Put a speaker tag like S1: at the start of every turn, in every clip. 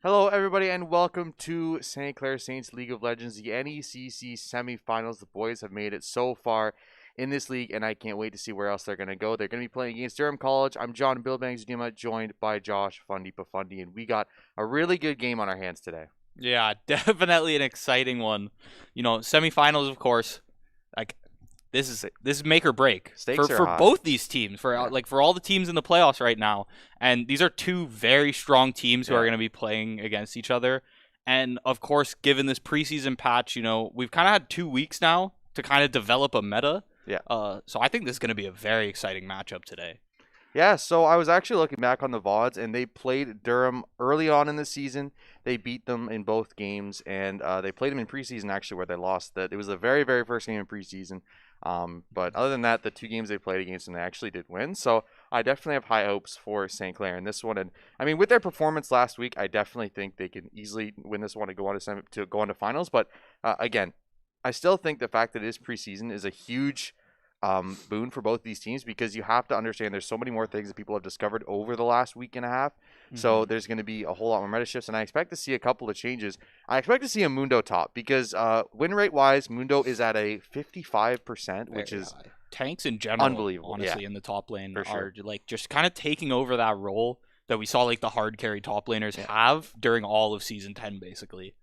S1: Hello, everybody, and welcome to St. Clair Saints League of Legends, the NECC Semifinals. The boys have made it so far in this league, and I can't wait to see where else they're going to go. They're going to be playing against Durham College. I'm John Billbangs Udima, joined by Josh Fundy Pafundi, and we got a really good game on our hands today.
S2: Yeah, definitely an exciting one. You know, semifinals, of course. Like this is make or break
S1: Stakes
S2: for
S1: are high.
S2: both these teams. For all the teams in the playoffs right now, and these are two very strong teams who are going to be playing against each other. And of course, given this preseason patch, you know, we've kind of had 2 weeks now to kind of develop a meta.
S1: Yeah.
S2: So I think this is going to be a very exciting matchup today.
S1: Yeah, so I was actually looking back on the VODs, and they played Durham early on in the season. They beat them in both games, and they played them in preseason, actually, where they lost. It was the very, very first game in preseason. But other than that, the 2 games they played against them, they actually did win. So I definitely have high hopes for St. Clair in this one. And I mean, with their performance last week, I definitely think they can easily win this one and go on to finals. But again, I still think the fact that it is preseason is a huge boon for both these teams, because you have to understand there's so many more things that people have discovered over the last week and a half. So there's going to be a whole lot more meta shifts, and I expect to see a couple of changes. I expect to see a Mundo top, because win rate wise, Mundo is at a 55%, which is
S2: tanks in general,
S1: unbelievable.
S2: Honestly, in the top lane
S1: are
S2: like just kind of taking over that role that we saw like the hard carry top laners have during all of season 10, basically.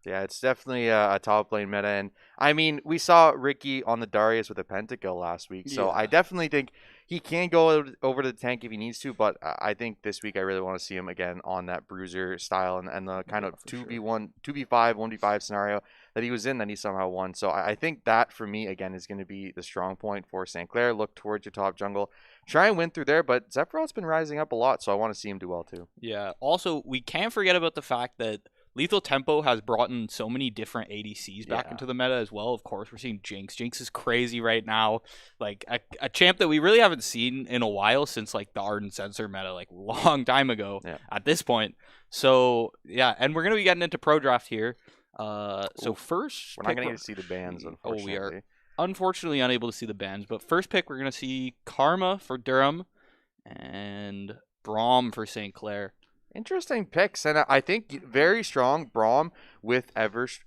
S1: Yeah, it's definitely a top lane meta. And I mean, we saw Ricky on the Darius with a pentakill last week. So I definitely think he can go over to the tank if he needs to. But I think this week I really want to see him again on that bruiser style and the kind of 2v1, 2v5, 1v5 scenario that he was in that he somehow won. So I think that for me, again, is going to be the strong point for St. Clair. Look towards your top jungle. Try and win through there. But Sephiroth's been rising up a lot. So I want to see him do well too.
S2: Yeah. Also, we can't forget about the fact that Lethal Tempo has brought in so many different ADCs back into the meta as well. Of course, we're seeing Jinx. Jinx is crazy right now. Like a champ that we really haven't seen in a while since like the Ardent Sensor meta, like long time ago at this point. So yeah, and we're gonna be getting into pro draft here. So first,
S1: we're not gonna get to see the bans, unfortunately.
S2: We are unfortunately unable to see the bans. But first pick, we're gonna see Karma for Durham and Braum for St. Clair.
S1: Interesting picks, and I think very strong Braum with Evershroud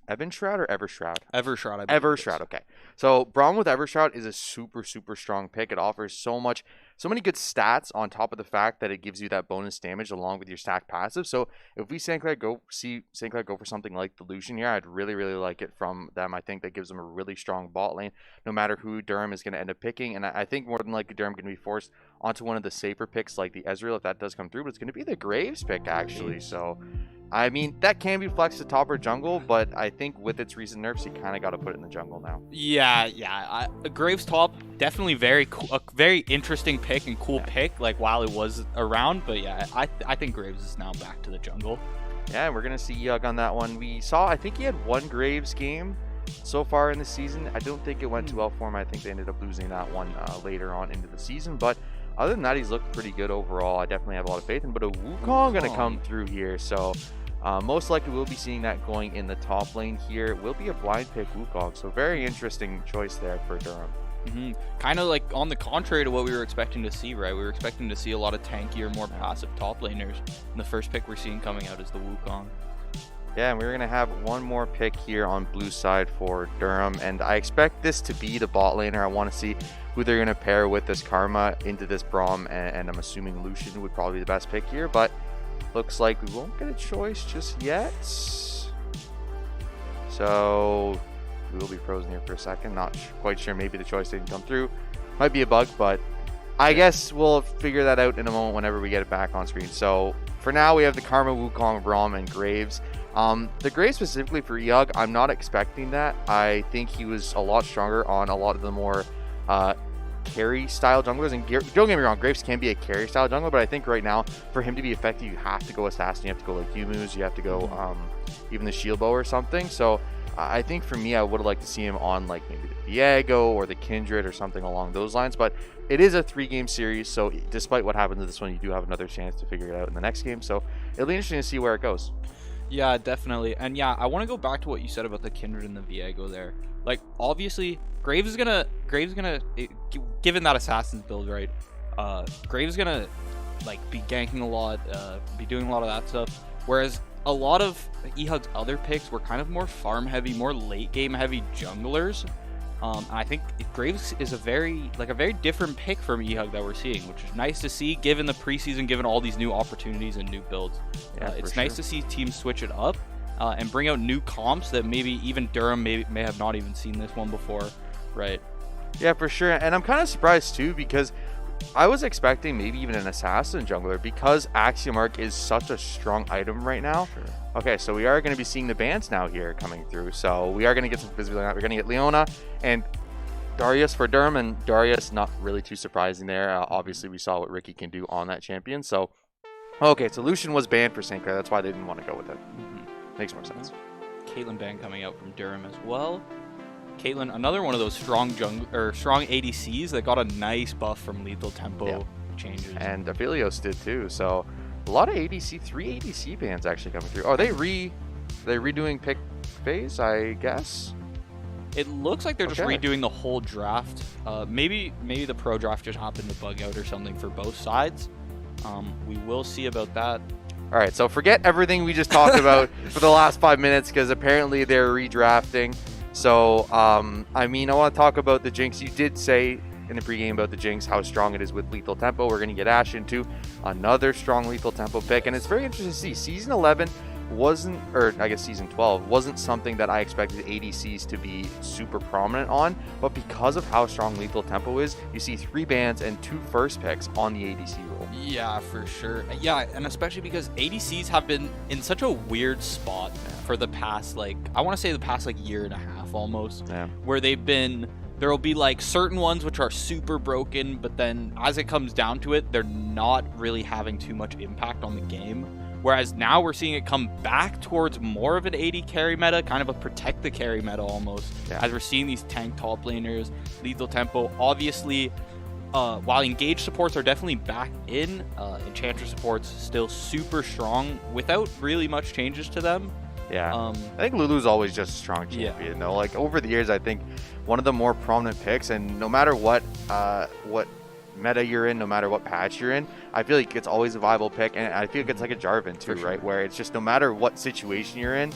S1: or Evershroud?
S2: Evershroud,
S1: Evershroud, okay. So Braum with Evershroud is a super, super strong pick. It offers so many good stats on top of the fact that it gives you that bonus damage along with your stack passive. So if we St. Clair go for something like the Lucian here, I'd really, really like it from them. I think that gives them a really strong bot lane, no matter who Durham is going to end up picking. And I think more than likely Durham going to be forced onto one of the safer picks like the Ezreal if that does come through, but it's going to be the Graves pick actually. So I mean, that can be flexed to top or jungle, but I think with its recent nerfs, you kind of got to put it in the jungle now.
S2: Yeah. Graves top, definitely very cool, a very interesting pick and cool pick, like while it was around. But yeah, I think Graves is now back to the jungle.
S1: Yeah, we're going to see Yug on that one. I think he had one Graves game so far in the season. I don't think it went too well for him. I think they ended up losing that one later on into the season. But other than that, he's looked pretty good overall. I definitely have a lot of faith in him. But a Wukong going to come through here. So most likely we'll be seeing that going in the top lane here. It will be a blind pick Wukong. So very interesting choice there for Durham.
S2: Kind of like on the contrary to what we were expecting to see, right? We were expecting to see a lot of tankier, more passive top laners. And the first pick we're seeing coming out is the Wukong.
S1: Yeah, and we're going to have one more pick here on blue side for Durham. And I expect this to be the bot laner. I want to see who they're going to pair with this Karma into this Braum. And I'm assuming Lucian would probably be the best pick here. But looks like we won't get a choice just yet. So we will be frozen here for a second. Not quite sure. Maybe the choice didn't come through. Might be a bug, but I guess we'll figure that out in a moment whenever we get it back on screen. So for now, we have the Karma, Wukong, Braum, and Graves. The Graves specifically for Yug, I'm not expecting that. I think he was a lot stronger on a lot of the more carry style junglers. And don't get me wrong, Graves can be a carry style jungler, but I think right now for him to be effective, you have to go assassin. You have to go like Yumu's. You have to go even the shield bow or something. So I think for me, I would have liked to see him on like maybe the Viego or the Kindred or something along those lines. But it is a 3-game series, so despite what happens in this one, you do have another chance to figure it out in the next game. So it'll be interesting to see where it goes.
S2: Yeah, definitely. And yeah, I want to go back to what you said about the Kindred and the Viego there. Like, obviously, Graves is gonna, given that Assassin's build, right? Graves is gonna, like, be ganking a lot, be doing a lot of that stuff. Whereas a lot of EHUG's other picks were kind of more farm heavy, more late game heavy junglers. And I think Graves is a very different pick from EHUG that we're seeing, which is nice to see given the preseason, given all these new opportunities and new builds.
S1: Yeah,
S2: it's nice to see teams switch it up and bring out new comps that maybe even Durham may have not even seen this one before, right?
S1: Yeah, for sure. And I'm kind of surprised too, because I was expecting maybe even an assassin jungler, because Axiom Arc is such a strong item right now.
S2: Sure.
S1: Okay, so we are going to be seeing the bans now here coming through. So we are going to get some visibility on that. We're going to get Leona and Darius for Durham, and Darius, not really too surprising there. Obviously, we saw what Ricky can do on that champion. So, okay, so Lucian was banned for St. Clair. That's why they didn't want to go with it. Makes more sense.
S2: Caitlyn ban coming out from Durham as well. Caitlyn, another one of those strong ADCs that got a nice buff from lethal tempo changes.
S1: And Aphelios did too. So a lot of 3 ADC bans actually coming through. Oh, are they redoing pick phase, I guess?
S2: It looks like they're just redoing the whole draft. Maybe the pro draft just happened to bug out or something for both sides. We will see about that.
S1: All right, so forget everything we just talked about for the last 5 minutes, because apparently they're redrafting. So, I mean, I want to talk about the Jinx. You did say in the pregame about the Jinx, how strong it is with lethal tempo. We're going to get Ashe into another strong lethal tempo pick, and it's very interesting to see. Season 11 wasn't, or I guess season 12 wasn't something that I expected ADCs to be super prominent on, but because of how strong lethal tempo is, you see 3 bans and 2 first picks on the ADC role.
S2: Yeah, for sure. Yeah, and especially because ADCs have been in such a weird spot for the past, I want to say the past year and a half almost, where they've been, there'll be certain ones which are super broken, but then as it comes down to it, they're not really having too much impact on the game. Whereas now we're seeing it come back towards more of an AD carry meta, kind of a protect the carry meta almost, as we're seeing these tank top laners, lethal tempo. Obviously, while engage supports are definitely back in, enchanter supports still super strong without really much changes to them.
S1: Yeah, I think Lulu's always just a strong champion though. Over the years, I think one of the more prominent picks, and no matter what meta you're in, no matter what patch you're in, I feel like it's always a viable pick. And I feel like it's like a Jarvan too, right? Where it's just no matter what situation you're in,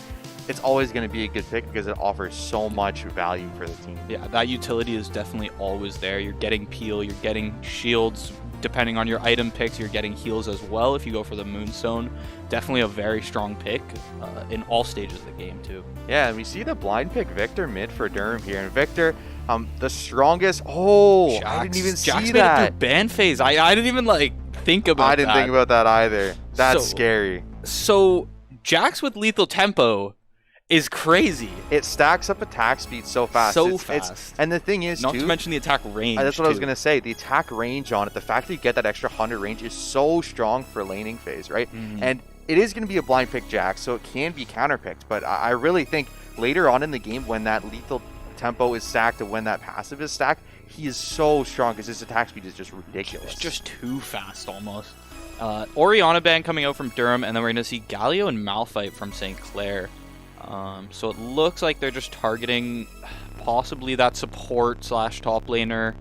S1: it's always going to be a good pick because it offers so much value for the team. Yeah,
S2: that utility is definitely always there. You're getting peel, you're getting shields. Depending on your item picks, you're getting heals as well if you go for the Moonstone. Definitely a very strong pick in all stages of the game too.
S1: Yeah, and we see the blind pick Victor mid for Durham here. And Victor, the strongest. Oh, Jax, I didn't even see
S2: Jax
S1: that.
S2: Made it through ban phase. I didn't even think about that.
S1: I didn't think about that either. That's scary.
S2: So Jax with lethal tempo is crazy.
S1: It stacks up attack speed so fast. And the thing is,
S2: not to mention the attack range.
S1: That's what I was going to say. The attack range on it, the fact that you get that extra 100 range is so strong for laning phase, right? And it is going to be a blind pick Jax, so it can be counterpicked. But I really think later on in the game, when that lethal tempo is stacked and when that passive is stacked, he is so strong because his attack speed is just ridiculous.
S2: It's just too fast almost. Orianna ban coming out from Durham, and then we're going to see Galio and Malphite from St. Clair. So it looks like they're just targeting possibly that support / top laner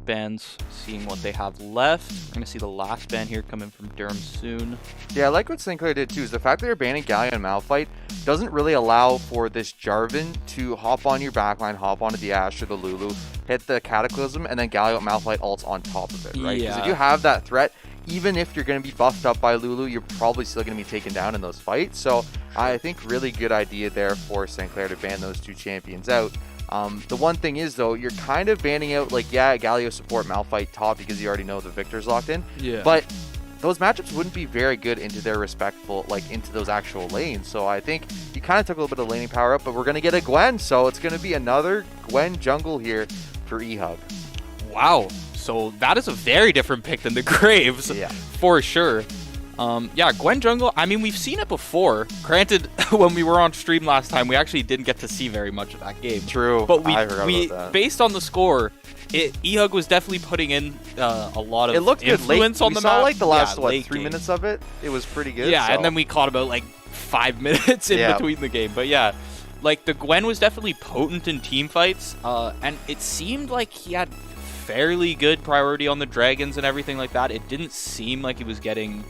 S2: bans, seeing what they have left. We're going to see the last ban here coming from Durham soon.
S1: Yeah, I like what St. Clair did too, is the fact that they're banning Galio and Malphite doesn't really allow for this Jarvan to hop on your backline, hop onto the Ashe or the Lulu, hit the Cataclysm, and then Galio and Malphite ults on top of it, right? Because if you have that threat, even if you're going to be buffed up by Lulu, you're probably still going to be taken down in those fights. So I think really good idea there for St. Clair to ban those 2 champions out. The one thing is, though, you're kind of banning out, Galio support Malphite top because you already know the Victor's locked in.
S2: Yeah.
S1: But those matchups wouldn't be very good into their respectful, into those actual lanes. So I think you kind of took a little bit of laning power up, but we're going to get a Gwen. So it's going to be another Gwen jungle here for EHUG.
S2: Wow. So that is a very different pick than the Graves, for sure. Gwen jungle, I mean, we've seen it before. Granted, when we were on stream last time, we actually didn't get to see very much of that game.
S1: True,
S2: but we based on the score, EHUG was definitely putting in a lot of influence on the map.
S1: We saw the last 3 minutes of it. It was pretty good.
S2: Yeah, and then we caught about 5 minutes in between the game. But yeah, the Gwen was definitely potent in team fights, and it seemed like he had fairly good priority on the dragons and everything like that. It didn't seem like he was getting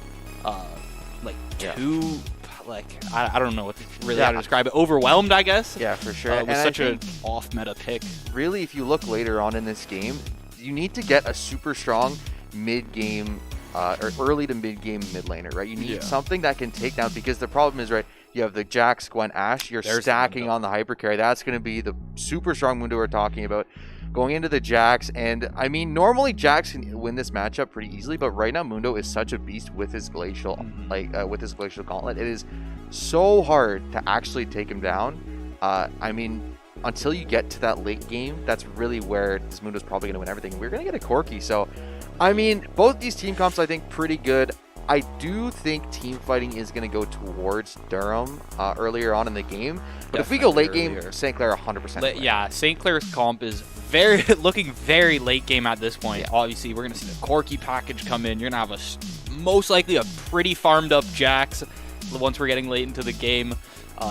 S2: too like I don't know what really how to describe it. Overwhelmed, I guess.
S1: Yeah, for sure.
S2: With such an off-meta pick.
S1: Really, if you look later on in this game, you need to get a super strong mid-game or early to mid-game mid laner, right? You need something that can take down, because the problem is, right, you have the Jax, Gwen, Ashe. You're stacking on the hypercarry. That's going to be the super strong Mundo we're talking about. Going into the Jax, and I mean, normally Jax can win this matchup pretty easily, but right now Mundo is such a beast with his glacial, with his glacial gauntlet. It is so hard to actually take him down. I mean, until you get to that late game, that's really where this Mundo's probably going to win everything. And we're going to get a Corki, so I mean, both these team comps I think pretty good. I do think team fighting is going to go towards Durham earlier on in the game. But if we go late game, St. Clair 100%.
S2: Yeah, St. Clair's comp is looking very late game at this point. Yeah. Obviously, we're going to see the Corki package come in. You're going to have most likely a pretty farmed up Jax once we're getting late into the game.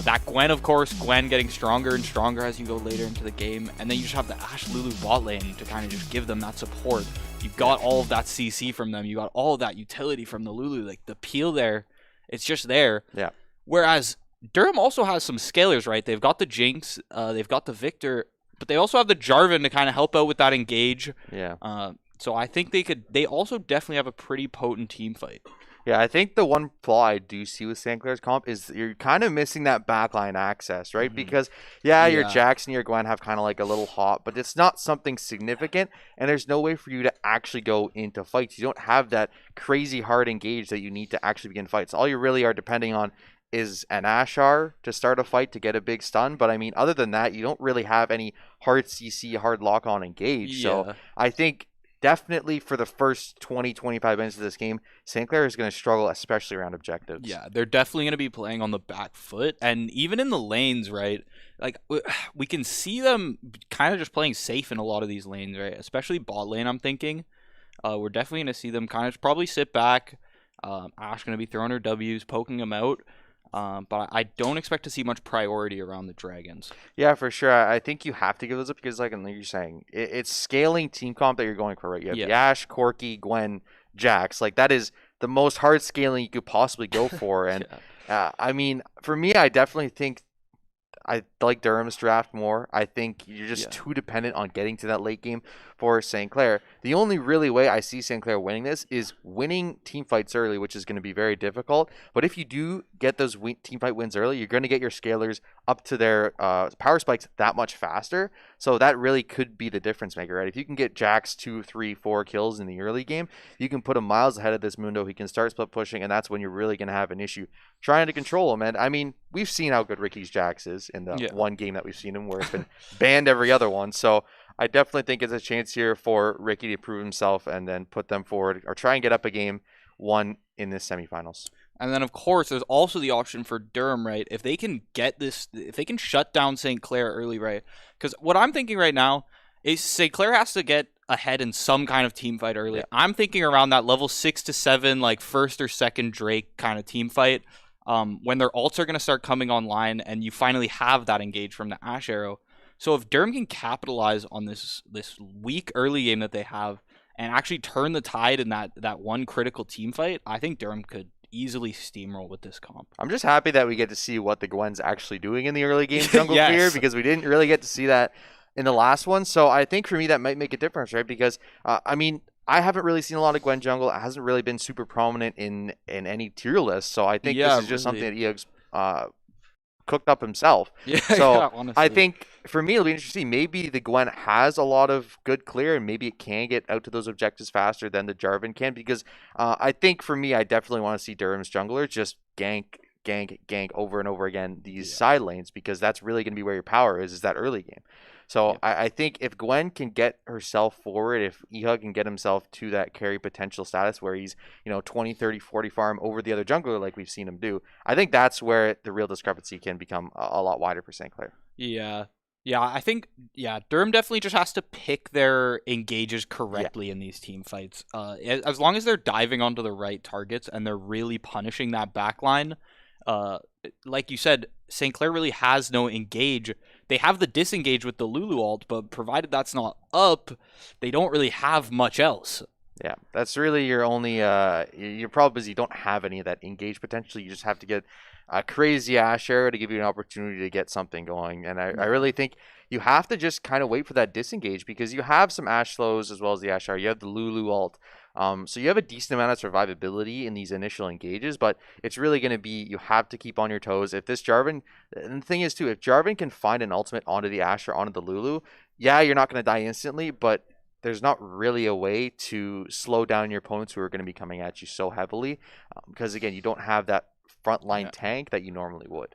S2: That Gwen, of course, Gwen getting stronger and stronger as you go later into the game. And then you just have the Ashe Lulu bot lane to kind of just give them that support. You got all of that CC from them. You got all of that utility from the Lulu. Like, the peel there, it's just there.
S1: Yeah.
S2: Whereas Durham also has some scalers, right? They've got the Jinx, they've got the Victor, but they also have the Jarvan to kind of help out with that engage.
S1: Yeah.
S2: So I think they also definitely have a pretty potent team fight.
S1: Yeah, I think the one flaw I do see with St. Clair's comp is you're kind of missing that backline access, right? Because, your Jax and your Gwen have kind of like a little hop, but it's not something significant, and there's no way for you to actually go into fights. You don't have that crazy hard engage that you need to actually begin fights. All you really are depending on is an Ashar to start a fight to get a big stun, but I mean, other than that, you don't really have any hard CC, hard lock-on engage. So I think definitely for the first 20-25 minutes of this game, St. Clair is going to struggle, especially around objectives.
S2: Yeah, they're definitely going to be playing on the back foot, and even in the lanes, right? Like, we can see them kind of just playing safe in a lot of these lanes, right? Especially bot lane, I'm thinking. We're definitely going to see them kind of probably sit back. Ashe going to be throwing her Ws, poking them out. But I don't expect to see much priority around the Dragons.
S1: Yeah, for sure. I think you have to give those up because, like you're saying, it's scaling team comp that you're going for, right? You have the Ashe, Corki, Gwen, Jax. Like, that is the most hard scaling you could possibly go for. And I mean, for me, I definitely think I like Durham's draft more. I think you're just too dependent on getting to that late game for St. Clair. The only really way I see St. Clair winning this is winning team fights early, which is going to be very difficult. But if you do get those team fight wins early, you're going to get your scalers up to their power spikes that much faster. So that really could be the difference maker, right? If you can get Jax 2, 3, 4 kills in the early game, you can put him miles ahead of this Mundo. He can start split pushing, and that's when you're really going to have an issue trying to control him. And I mean, we've seen how good Ricky's Jax is in the one game that we've seen him, where it's been banned every other one. So I definitely think it's a chance here for Ricky to prove himself and then put them forward or try and get up a game one in this semifinals.
S2: And then, of course, there's also the option for Durham, right? If they can get this, if they can shut down St. Clair early, right? Because what I'm thinking right now is St. Clair has to get ahead in some kind of team fight early. Yeah. I'm thinking around that level 6 to 7, like first or second Drake kind of team fight. When their ults are going to start coming online and you finally have that engage from the Ashe Arrow. So if Durham can capitalize on this weak early game that they have and actually turn the tide in that one critical team fight, I think Durham could easily steamroll with this comp.
S1: I'm just happy that we get to see what the Gwen's actually doing in the early game jungle here, because we didn't really get to see that in the last one. So I think for me that might make a difference, right? Because I mean, I haven't really seen a lot of Gwen jungle. It hasn't really been super prominent in any tier list. So I think this is just something that EOG's cooked up himself. So I think for me it'll be interesting. Maybe the Gwen has a lot of good clear, and maybe it can get out to those objectives faster than the Jarvan can, because I think for me, I definitely want to see Durham's jungler just gank over and over again these side lanes, because that's really going to be where your power is that early game. So I think if Gwen can get herself forward, if EHUG can get himself to that carry potential status where he's, 20, 30, 40 farm over the other jungler like we've seen him do, I think that's where the real discrepancy can become a lot wider for St. Clair.
S2: Yeah. Yeah, I think, Durham definitely just has to pick their engages correctly in these team fights. As long as they're diving onto the right targets and they're really punishing that backline, like you said, St. Clair really has no engage. They have the disengage with the Lulu ult, but provided that's not up, they don't really have much else.
S1: Yeah, that's really your only your problem is you don't have any of that engage potential. You just have to get a crazy ash arrow to give you an opportunity to get something going. And I really think you have to just kind of wait for that disengage because you have some ash slows as well as the ash arrow. You have the Lulu ult. So you have a decent amount of survivability in these initial engages, but it's really going to be you have to keep on your toes. If this Jarvan, and the thing is too, if Jarvan can find an ultimate onto the Ash or onto the Lulu, yeah, you're not going to die instantly, but there's not really a way to slow down your opponents who are going to be coming at you so heavily because, again, you don't have that frontline tank that you normally would.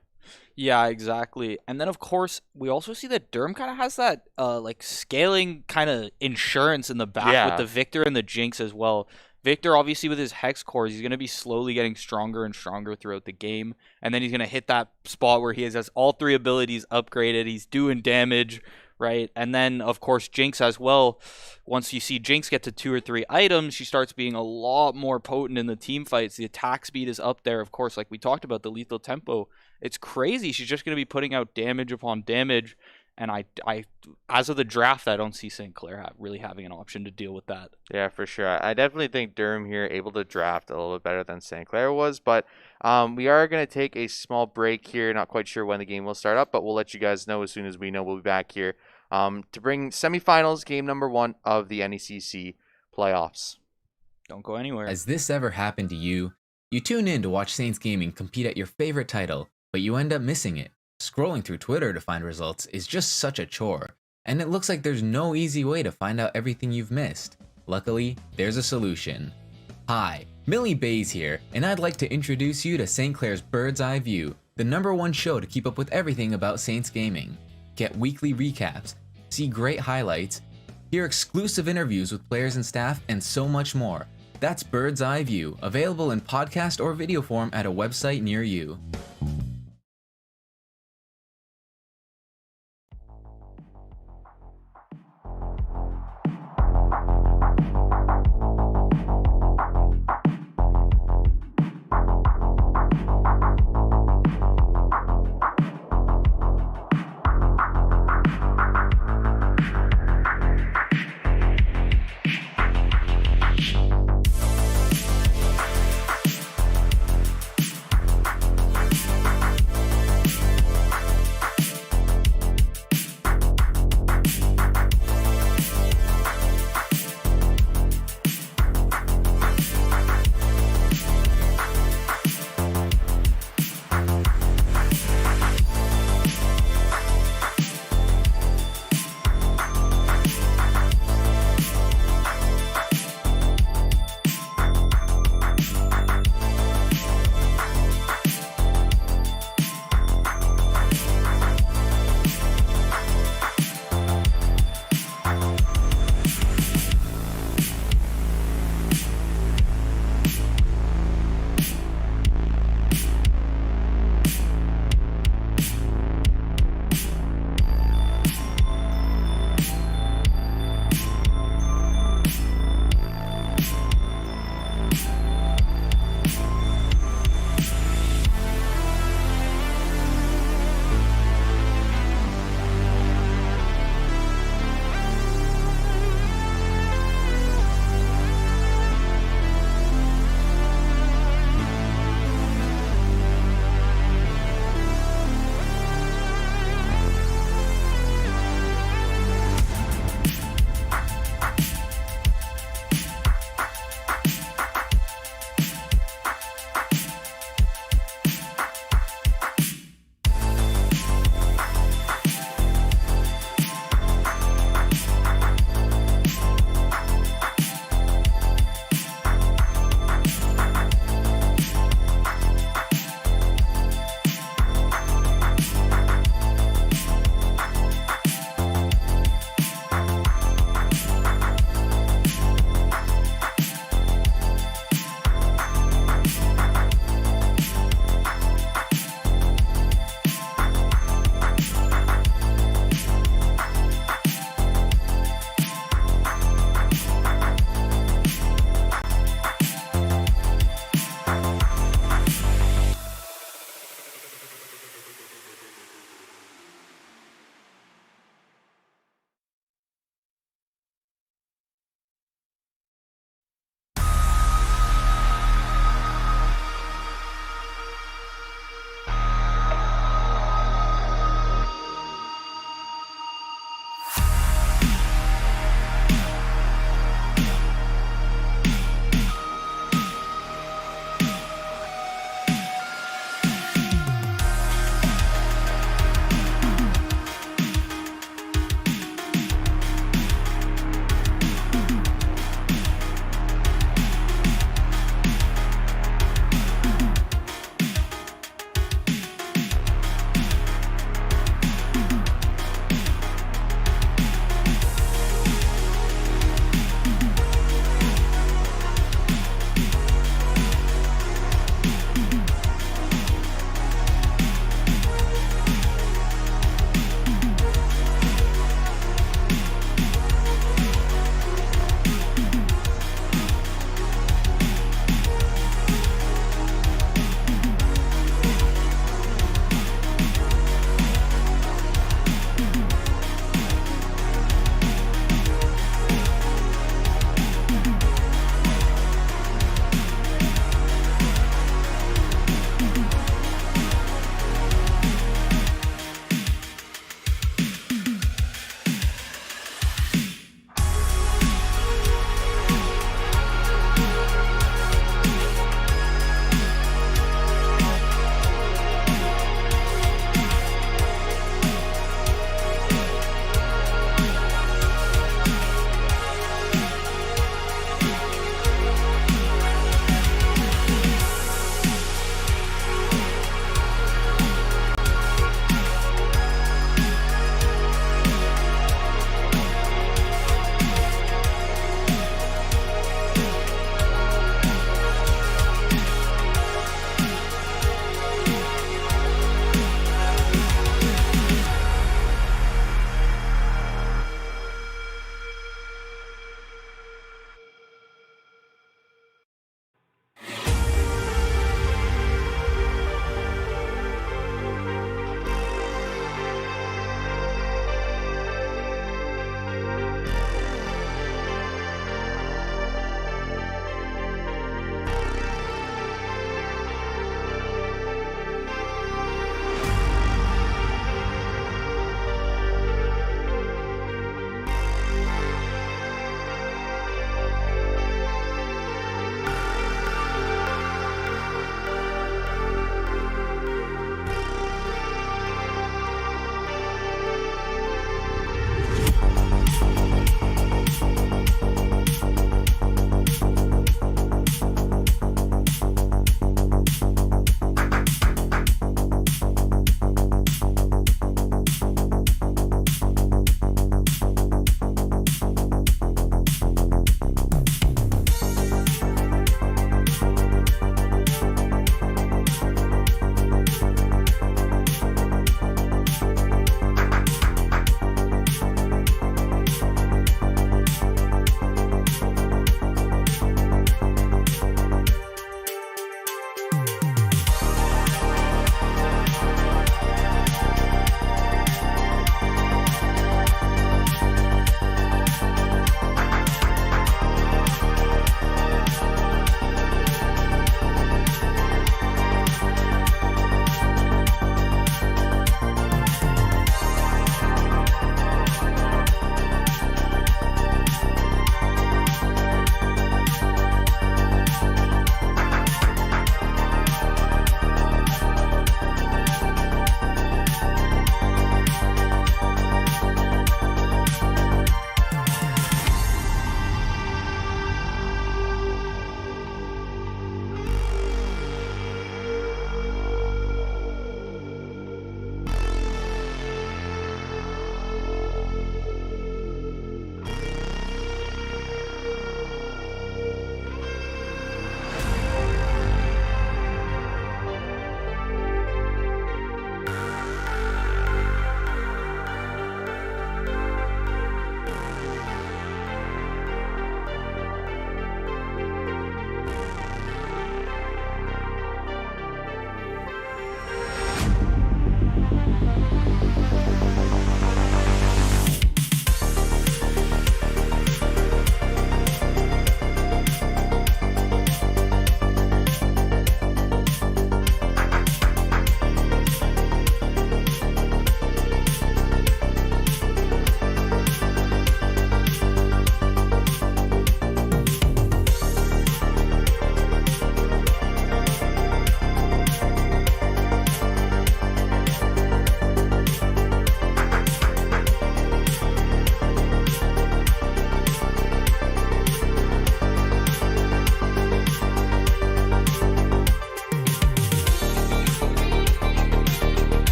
S2: Yeah, exactly. And then, of course, we also see that Durham kind of has that like scaling kind of insurance in the back with the Victor and the Jinx as well. Victor, obviously, with his Hex cores, he's going to be slowly getting stronger and stronger throughout the game. And then he's going to hit that spot where he has all 3 abilities upgraded. He's doing damage, right? And then, of course, Jinx as well. Once you see Jinx get to 2 or 3 items, she starts being a lot more potent in the team fights. The attack speed is up there, of course, like we talked about, the lethal tempo. It's crazy. She's just going to be putting out damage upon damage. And I, as of the draft, I don't see St. Clair really having an option to deal with that.
S1: Yeah, for sure. I definitely think Durham here able to draft a little bit better than St. Clair was. But we are going to take a small break here. Not quite sure when the game will start up, but we'll let you guys know as soon as we know. We'll be back here to bring semifinals game number 1 of the NECC playoffs.
S2: Don't go anywhere.
S3: Has this ever happened to you? You tune in to watch Saints Gaming compete at your favorite title, but you end up missing it. Scrolling through Twitter to find results is just such a chore, and it looks like there's no easy way to find out everything you've missed. Luckily, there's a solution. Hi, Millie Bays here, and I'd like to introduce you to St. Clair's Bird's Eye View, the #1 show to keep up with everything about Saints Gaming. Get weekly recaps, see great highlights, hear exclusive interviews with players and staff, and so much more. That's Bird's Eye View, available in podcast or video form at a website near you.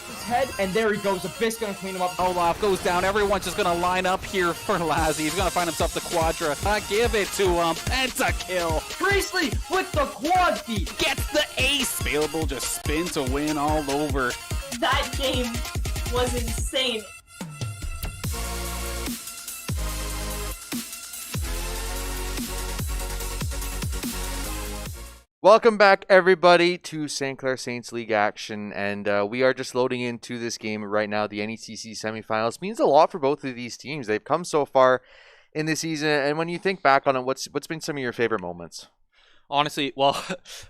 S4: his head, and there he goes. Abyss gonna clean him up.
S2: Olaf goes down. Everyone's just gonna line up here for Lazzy. He's gonna find himself the Quadra. Give it to him. Pentakill.
S4: Priestley with the quad feed.
S2: Gets the ace. Available just spin to win all over.
S5: That game was insane.
S1: Welcome back, everybody, to St. Clair Saints League action, and we are just loading into this game right now. The NECC Semifinals means a lot for both of these teams. They've come so far in this season, and when you think back on it, what's been some of your favorite moments?
S2: Honestly, well,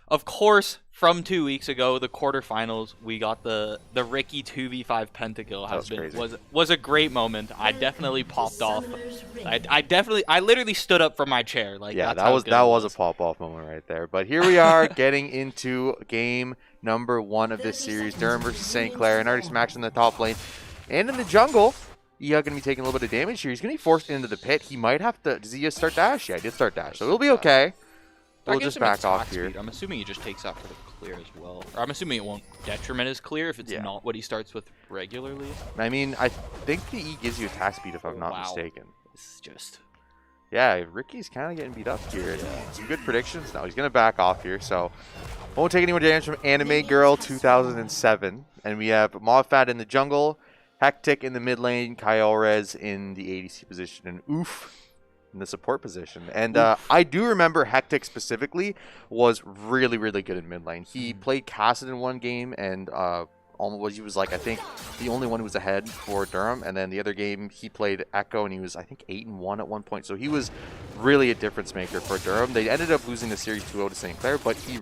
S2: of course, from 2 weeks ago, the quarterfinals, we got the Ricky 2v5 pentakill. Was a great moment. I definitely popped off. I literally stood up from my chair. Like,
S1: yeah,
S2: that
S1: was a pop off moment right there. But here we are getting into game number 1 of this series, Durham versus St. Clair, and already smacked in the top lane and in the jungle. Going to be taking a little bit of damage here. He's going to be forced into the pit. He might have to. Does he just start dash? Yeah, he did start dash, so he'll be okay. We'll just back off here.
S2: I'm assuming he just takes that for the clear as well. Or I'm assuming it won't detriment his clear if it's not what he starts with regularly.
S1: I mean, I think the E gives you attack speed if I'm not mistaken.
S2: This is just...
S1: Yeah, Ricky's kind of getting beat up here. Some good predictions. No, he's going to back off here, so won't take any more damage from Anime Girl 2007. And we have Modfat in the jungle, Hectic in the mid lane, Kyolrez in the ADC position, and Oof in the support position. And I do remember Hectic specifically was really, really good in mid lane. He played Cassidy in one game, and he was like, I think, the only one who was ahead for Durham. And then the other game, he played Echo, and he was, I think, 8-1 at one point. So he was really a difference maker for Durham. They ended up losing the series 2-0 to St. Clair, but he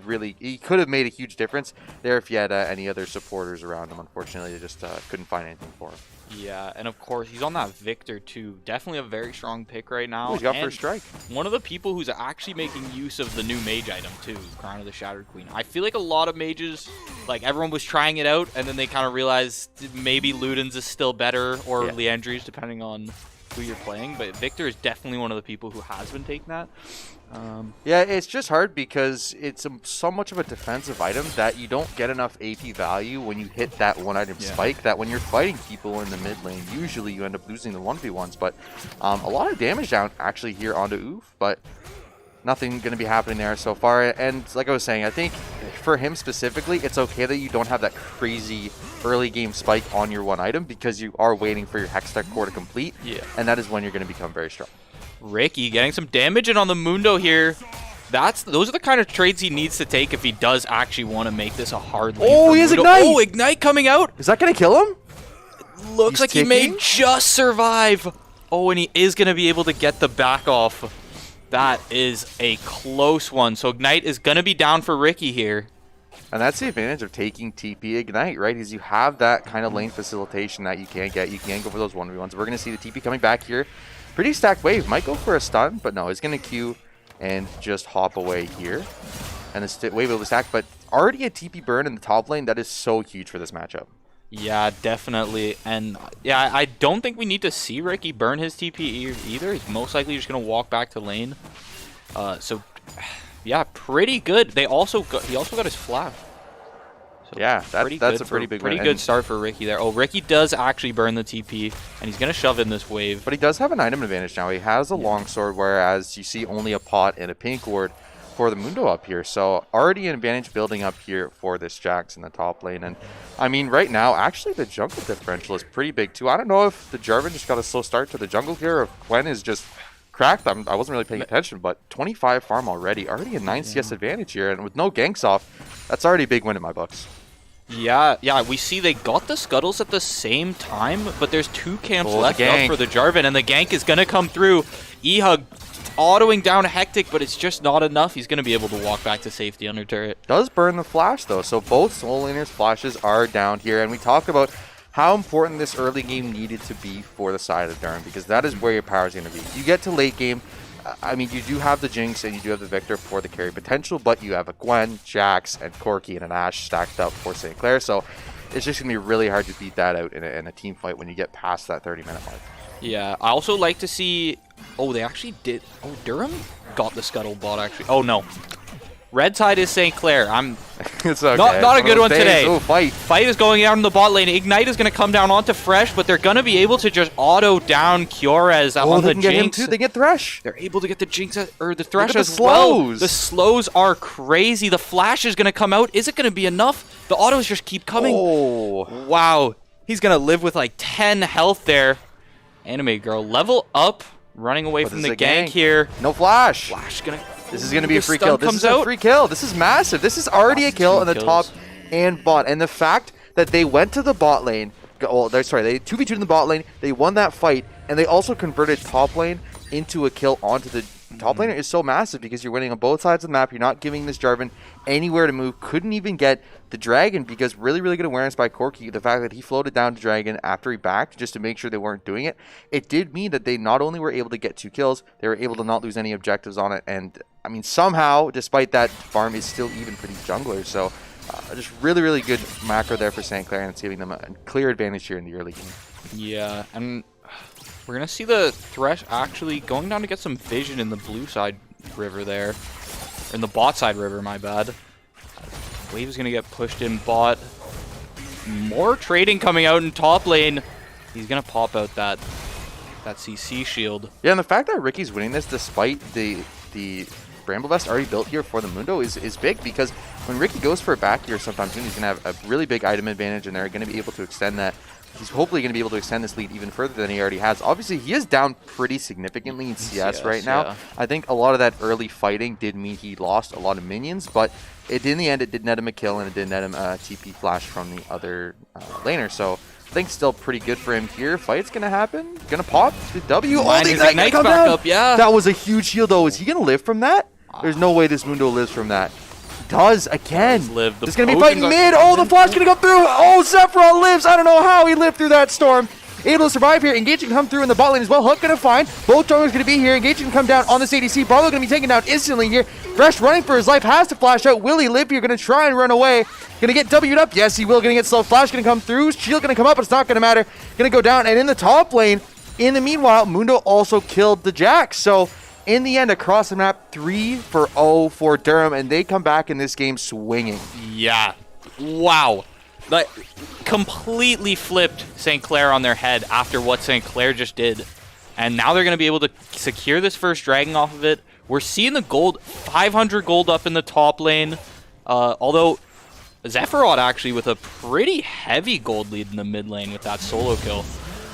S1: could have made a huge difference there if he had any other supporters around him. Unfortunately, they just couldn't find anything for him.
S2: Yeah, and of course, he's on that Victor too. Definitely a very strong pick right now.
S1: He's got first strike.
S2: One of the people who's actually making use of the new mage item too, Crown of the Shattered Queen. I feel like a lot of mages, like everyone was trying it out, and then they kind of realized maybe Luden's is still better, or Leandri's, depending on who you're playing. But Victor is definitely one of the people who has been taking that.
S1: Yeah, it's just hard because it's so much of a defensive item that you don't get enough AP value when you hit that one item spike, that when you're fighting people in the mid lane, usually you end up losing the 1v1s. But a lot of damage down actually here onto Oof, but nothing going to be happening there so far. And like I was saying, I think for him specifically, it's okay that you don't have that crazy early game spike on your one item because you are waiting for your Hextech core to complete, and that is when you're going to become very strong.
S2: Ricky getting some damage in on the Mundo here. Those are the kind of trades he needs to take if he does actually want to make this a hard lane.
S1: Oh, he has
S2: Mundo.
S1: Ignite!
S2: Oh, Ignite coming out.
S1: Is that going to kill him?
S2: Looks like he may just survive. Oh, and he is going to be able to get the back off. That is a close one. So Ignite is going to be down for Ricky here.
S1: And that's the advantage of taking TP Ignite, right? Is you have that kind of lane facilitation that you can't get. You can't go for those 1v1s. We're going to see the TP coming back here. Pretty stacked wave. Might go for a stun, but no, he's going to Q and just hop away here. And the wave will be stacked, but already a TP burn in the top lane. That is so huge for this matchup.
S2: Yeah, definitely. And yeah, I don't think we need to see Ricky burn his TP either. He's most likely just going to walk back to lane. So yeah, pretty good. He also got his flash. So
S1: yeah, that's a pretty big win.
S2: Pretty good start for Ricky there. Oh, Ricky does actually burn the TP, and he's going to shove in this wave.
S1: But he does have an item advantage now. He has a longsword, whereas you see only a pot and a pink ward for the Mundo up here. So already an advantage building up here for this Jax in the top lane. And I mean, right now, actually the jungle differential is pretty big too. I don't know if the Jarvan just got a slow start to the jungle here, or if Gwen is just cracked. I wasn't really paying attention, but 25 farm already a 9 CS advantage here. And with no ganks off, that's already a big win in my books.
S2: Yeah, we see they got the Scuttles at the same time, but there's 2 camps left up for the Jarvan, and the gank is going to come through. E-Hug autoing down Hectic, but it's just not enough. He's going to be able to walk back to safety under turret.
S1: Does burn the flash, though, so both solo laners' flashes are down here, and we talk about how important this early game needed to be for the side of Durham, because that is where your power is going to be. You get to late game, I mean, you do have the Jinx and you do have the Victor for the carry potential, but you have a Gwen, Jax, and Corki and an Ashe stacked up for St. Clair, so it's just going to be really hard to beat that out in a team fight when you get past that 30-minute mark.
S2: Yeah, I also like to see... Oh, they actually did... Oh, Durham got the Scuttle bot, actually. Oh, no. Red side is St. Clair.
S1: It's okay.
S2: Not a good one today.
S1: Oh, fight.
S2: Fight is going out in the bot lane. Ignite is going to come down onto Fresh, but they're going to be able to just auto down Kiores on
S1: they
S2: the
S1: can get him
S2: Jinx.
S1: too. They get Thresh.
S2: They're able to get the Jinx or the Thresh
S1: at the
S2: as well.
S1: slows.
S2: The slows are crazy. The flash is going to come out. Is it going to be enough? The autos just keep coming.
S1: Oh.
S2: Wow. He's going to live with like 10 health there. Anime Girl level up, running away from the gank here.
S1: No flash.
S2: Flash going to...
S1: This is going to be a free
S2: stun
S1: kill. This
S2: comes
S1: is a
S2: out.
S1: free kill. This is massive. This is already a kill in the top
S2: kills.
S1: and bot. And the fact that they went to the bot lane, they 2v2'd in the bot lane, they won that fight, and they also converted top lane into a kill onto the top laner is so massive because you're winning on both sides of the map. You're not giving this Jarvan anywhere to move. Couldn't even get the Dragon because really, really good awareness by Corki. The fact that he floated down to Dragon after he backed just to make sure they weren't doing it. It did mean that they not only were able to get 2 kills, they were able to not lose any objectives on it. And I mean, somehow, despite that, farm is still even for these junglers. So just really, really good macro there for St. Clair, and it's giving them a clear advantage here in the early game.
S2: Yeah, and we're going to see the Thresh actually going down to get some vision in the blue side river there. In the bot side river, my bad. Wave is going to get pushed in bot. More trading coming out in top lane. He's going to pop out that CC shield.
S1: Yeah, and the fact that Ricky's winning this despite the Bramble Vest already built here for the Mundo is big because when Ricky goes for a back here sometime soon, he's going to have a really big item advantage and they're going to be able to extend that. He's hopefully going to be able to extend this lead even further than he already has. Obviously, he is down pretty significantly in CS right now.
S2: Yeah.
S1: I think a lot of that early fighting did mean he lost a lot of minions, but in the end, it did net him a kill and it did net him a TP flash from the other laner. So I think still pretty good for him here. Fight's going to happen. Going to pop the W.
S2: Man,
S1: the
S2: his
S1: Ignite gonna
S2: Ignite's
S1: come
S2: back
S1: down.
S2: up, yeah.
S1: That was a huge heal, though. Is he going to live from that? There's no way this Mundo lives from that. Does again.
S2: Does live. The
S1: It's going to be
S2: potion
S1: fighting
S2: got-
S1: mid. Oh, the flash going to go through. Oh, Sephiroth lives. I don't know how he lived through that storm. Able to survive here. Engaging come through in the bot lane as well. Hook going to find. Both junglers going to be here. Engaging come down on this ADC. Barlow going to be taken down instantly here. Fresh running for his life. Has to flash out. Will he live here? Going to try and run away. Going to get W'd up. Yes, he will. Going to get slow. Flash going to come through. Shield going to come up, but it's not going to matter. Going to go down. And in the top lane, in the meanwhile, Mundo also killed the Jax. So in the end, across the map, 3-0 for Durham. And they come back in this game swinging.
S2: Yeah. Wow. Like, completely flipped St. Clair on their head after what St. Clair just did. And now they're going to be able to secure this first dragon off of it. We're seeing the gold, 500 gold up in the top lane. Although, Sephiroth actually with a pretty heavy gold lead in the mid lane with that solo kill.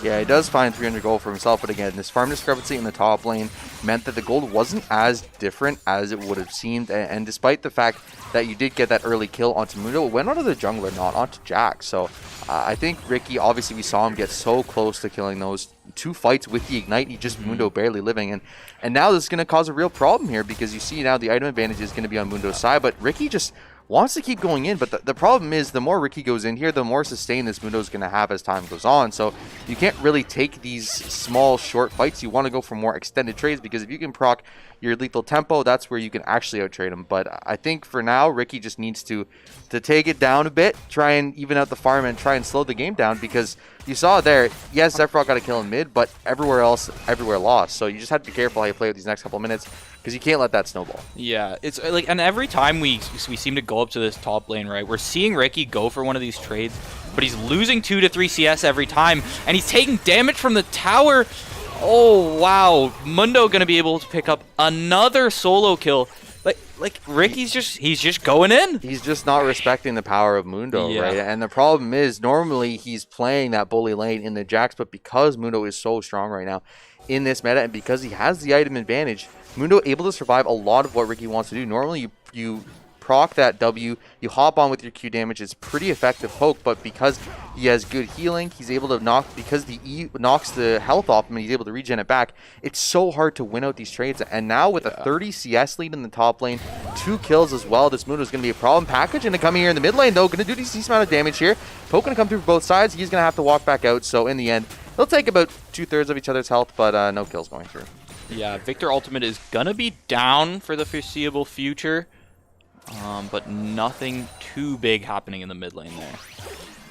S1: Yeah, he does find 300 gold for himself, but again, this farm discrepancy in the top lane meant that the gold wasn't as different as it would have seemed, and despite the fact that you did get that early kill onto Mundo, it went onto the jungler, not onto Jax. So I think Ricky, obviously we saw him get so close to killing those 2 fights with the Ignite, he just Mundo barely living, and now this is going to cause a real problem here, because you see now the item advantage is going to be on Mundo's side, but Ricky just wants to keep going in, but the problem is the more Ricky goes in here, the more sustain this Mundo is going to have as time goes on. So you can't really take these small, short fights. You want to go for more extended trades, because if you can proc your lethal tempo, that's where you can actually out-trade him. But I think for now, Ricky just needs to take it down a bit, try and even out the farm and try and slow the game down, because you saw there, yes, Sephiroth got a kill in mid, but everywhere else, everywhere lost. So you just have to be careful how you play with these next couple of minutes, because you can't let that snowball.
S2: Yeah, it's like, and every time we seem to go up to this top lane, right, we're seeing Ricky go for one of these trades, but he's losing 2 to 3 CS every time, and he's taking damage from the tower. Oh, wow. Mundo going to be able to pick up another solo kill. Like Ricky's just going in.
S1: He's just not respecting the power of Mundo,
S2: Yeah.
S1: right? And the problem is, normally he's playing that bully lane in the Jax, but because Mundo is so strong right now in this meta, and because he has the item advantage, Mundo able to survive a lot of what Ricky wants to do. Normally, you proc that W, you hop on with your Q damage. It's pretty effective poke, but because he has good healing, he's able to knock, because the E knocks the health off him and he's able to regen it back. It's so hard to win out these trades. And now with a 30 CS lead in the top lane, 2 kills as well, this Mundo is going to be a problem. Package going to come here in the mid lane, though, going to do decent amount of damage here. Poke going to come through both sides. He's going to have to walk back out. So in the end, they'll take about 2/3 of each other's health, but no kills going through.
S2: Yeah, Victor Ultimate is going to be down for the foreseeable future. But nothing too big happening in the mid lane there.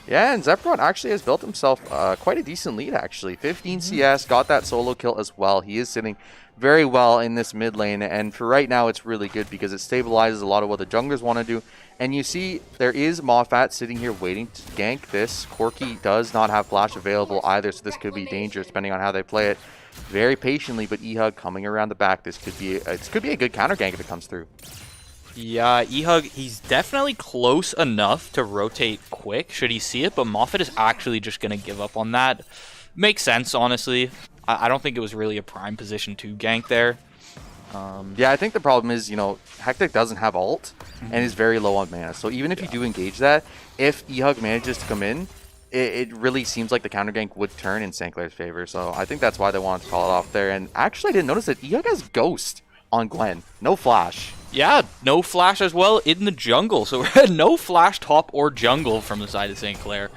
S1: Yeah, and Sephiroth actually has built himself quite a decent lead, actually. 15 CS, got that solo kill as well. He is sitting very well in this mid lane, and for right now it's really good because it stabilizes a lot of what the junglers want to do. And you see there is Moffat sitting here waiting to gank this. Corki does not have flash available either, so this could be dangerous depending on how they play it. Very patiently, but Ehug coming around the back. This could be a good counter gank if it comes through.
S2: Yeah, Ehug, he's definitely close enough to rotate quick should he see it, but Moffat is actually just going to give up on that. Makes sense, honestly. I don't think it was really a prime position to gank there.
S1: Yeah, I think the problem is, you know, Hectic doesn't have ult and is very low on mana. So even if you do engage that, if Ehug manages to come in, it really seems like the counter gank would turn in St. Clair's favor. So I think that's why they wanted to call it off there. And actually, I didn't notice that Ehug has Ghost on Gwen. No flash.
S2: Yeah, no flash as well in the jungle. So no flash top or jungle from the side of St. Clair.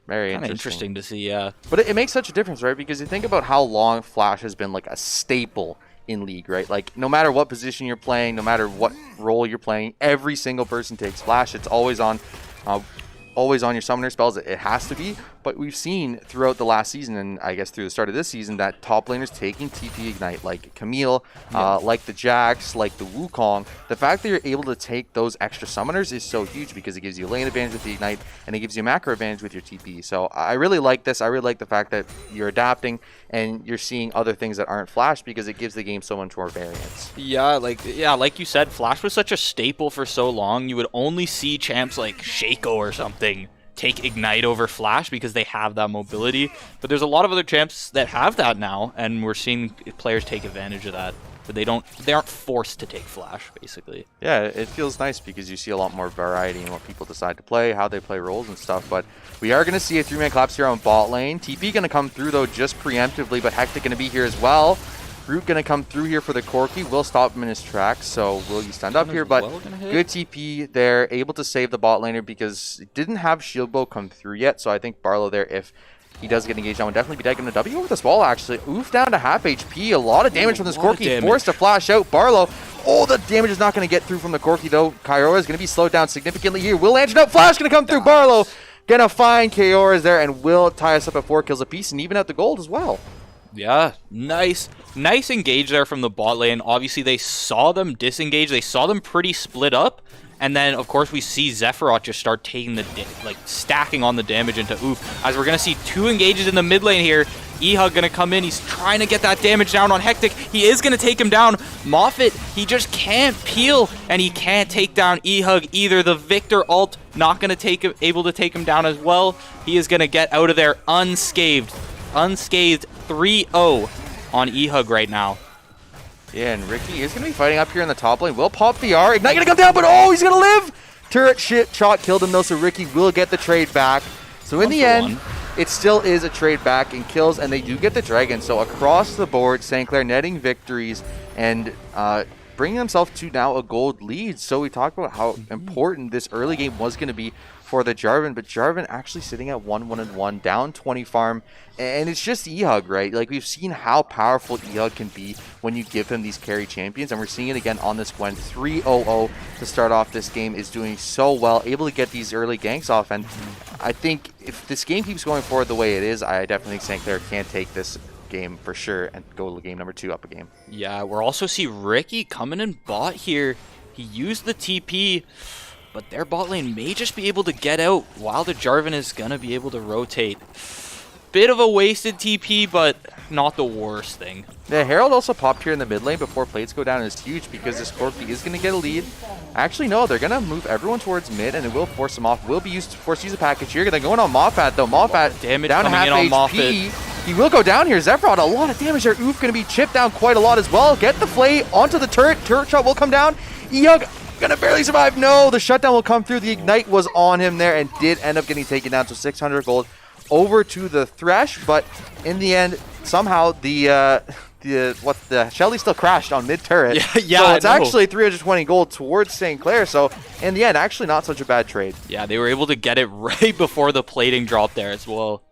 S1: Very
S2: interesting to see, yeah.
S1: But it makes such a difference, right? Because you think about how long flash has been like a staple in League, right? Like no matter what position you're playing, no matter what role you're playing, every single person takes flash. It's always on your summoner spells. It has to be. But we've seen throughout the last season, and I guess through the start of this season, that top laners taking TP Ignite, like Camille, like the Jax, like the Wukong. The fact that you're able to take those extra summoners is so huge because it gives you lane advantage with the Ignite, and it gives you macro advantage with your TP. So I really like this. I really like the fact that you're adapting and you're seeing other things that aren't Flash because it gives the game so much more variance.
S2: Yeah, like you said, Flash was such a staple for so long. You would only see champs like Shaco or something take Ignite over Flash because they have that mobility. But there's a lot of other champs that have that now, and we're seeing players take advantage of that. But they aren't forced to take Flash, basically.
S1: Yeah, it feels nice because you see a lot more variety in what people decide to play, how they play roles and stuff. But we are going to see a 3-man collapse here on bot lane. TP going to come through, though, just preemptively, but Hectic going to be here as well. Root going to come through here for the Corki. Will stop him in his tracks, so will you stand up here? But good TP there, able to save the bot laner because it didn't have shield bow come through yet. So I think Barlow there, if he does get engaged, that would definitely be dead. Going to W over this wall, actually. Oof down to half HP. A lot of damage from this Corki. Forced to flash out. Barlow. Oh, the damage is not going to get through from the Corki, though. Kiora is going to be slowed down significantly here. Will Lantern up. Flash going to come through. Barlow going to find Kiora's there and will tie us up at 4 kills apiece and even out the gold as well.
S2: Yeah, nice engage there from the bot lane. Obviously, they saw them disengage. They saw them pretty split up. And then, of course, we see Zephyroth just start taking the, stacking on the damage into Oof. As we're going to see 2 engages in the mid lane here. Ehug going to come in. He's trying to get that damage down on Hectic. He is going to take him down. Moffat, he just can't peel. And he can't take down Ehug either. The Victor ult not going to able to take him down as well. He is going to get out of there unscathed. Unscathed 3-0 on Ehug right now.
S1: Yeah, and Ricky is going to be fighting up here in the top lane. Will pop the R. Ignite going to come down, but oh, he's going to live! Turret shot killed him though, so Ricky will get the trade back. So in the end, it still is a trade back and kills, and they do get the dragon. So across the board, St. Clair netting victories and bringing themselves to now a gold lead. So we talked about how important this early game was going to be for the Jarvan, but Jarvan actually sitting at 1-1-1, down 20 farm, and it's just Ehug, right? Like, we've seen how powerful Ehug can be when you give him these carry champions, and we're seeing it again on this Gwen. 3-0-0 to start off this game is doing so well, able to get these early ganks off, and I think if this game keeps going forward the way it is, I definitely think St. Clair can take this game for sure and go to game number 2 up a game.
S2: Yeah, we'll also see Ricky coming in bot here. He used the TP, but their bot lane may just be able to get out while the Jarvan is going to be able to rotate. Bit of a wasted TP, but not the worst thing.
S1: The Herald also popped here in the mid lane before plates go down, and it's huge because this Corki is going to get a lead. Actually, no, they're going to move everyone towards mid, and it will force them off. Will be forced to use a package here. They're going on Moffat, though. Moffat
S2: damage
S1: down to half
S2: in on
S1: HP.
S2: Moffat.
S1: He will go down here. Zephyroth, a lot of damage there. Oof, going to be chipped down quite a lot as well. Get the flay onto the turret. Turret shot will come down. Ehug gonna barely survive. No, the shutdown will come through. The Ignite was on him there and did end up getting taken down. So 600 gold over to the Thresh, but in the end, somehow the Shelly still crashed on mid turret.
S2: Yeah,
S1: so it's actually 320 gold towards St. Clair. So in the end, actually not such a bad trade.
S2: Yeah, they were able to get it right before the plating dropped there as well.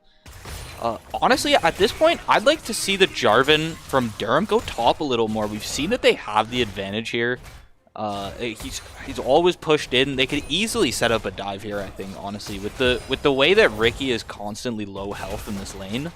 S2: Honestly, at this point, I'd like to see the Jarvan from Durham go top a little more. We've seen that they have the advantage here. He's always pushed in. They could easily set up a dive here, I think, honestly. With the way that Ricky is constantly low health in this lane,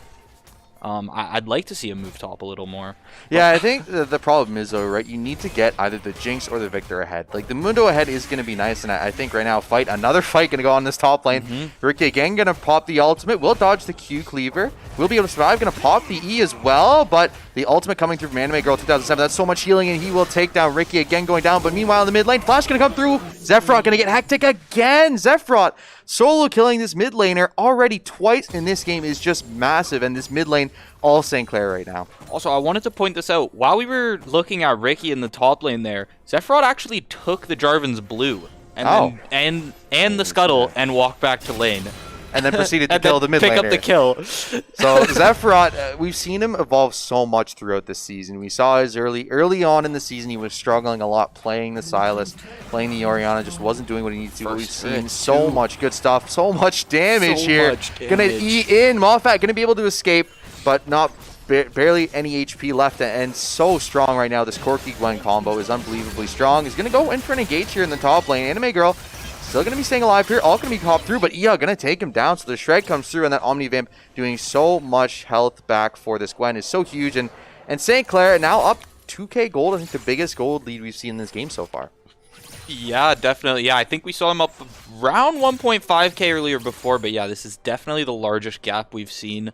S2: I'd like to see him move top a little more.
S1: Yeah, I think the problem is, though, right, you need to get either the Jinx or the Victor ahead. Like, the Mundo ahead is going to be nice, and I think right now, another fight going to go on this top lane. Ricky again going to pop the ultimate, will dodge the Q cleaver, will be able to survive, going to pop the E as well, but the ultimate coming through from Anime Girl 2007, that's so much healing, and he will take down Ricky again going down, but meanwhile in the mid lane, Flash going to come through, Zephrot going to get hectic again, Zephrot solo killing this mid laner already twice in this game is just massive, and this mid lane all St. Clair right now.
S2: Also, I wanted to point this out. While we were looking at Ricky in the top lane there, Zephrot actually took the Jarvan's blue and and the scuttle and walked back to lane.
S1: And then proceeded to kill the mid laner.
S2: Pick up the kill.
S1: So Zephrot, we've seen him evolve so much throughout this season. We saw his early on in the season, he was struggling a lot playing the Sylas, playing the Orianna, just wasn't doing what he needs to. But we've seen so much good stuff, so much damage here. Gonna E in, Moffat gonna be able to escape, but not barely any HP left, and so strong right now. This Corki Gwen combo is unbelievably strong. He's gonna go in for an engage here in the top lane. Anime Girl still going to be staying alive here. All going to be popped through, but Ia going to take him down. So the Shred comes through, and that Omni Vamp doing so much health back for this Gwen is so huge. And St. Clair now up 2k gold. I think the biggest gold lead we've seen in this game so far.
S2: Yeah, definitely. Yeah, I think we saw him up around 1.5k earlier before, but yeah, this is definitely the largest gap we've seen.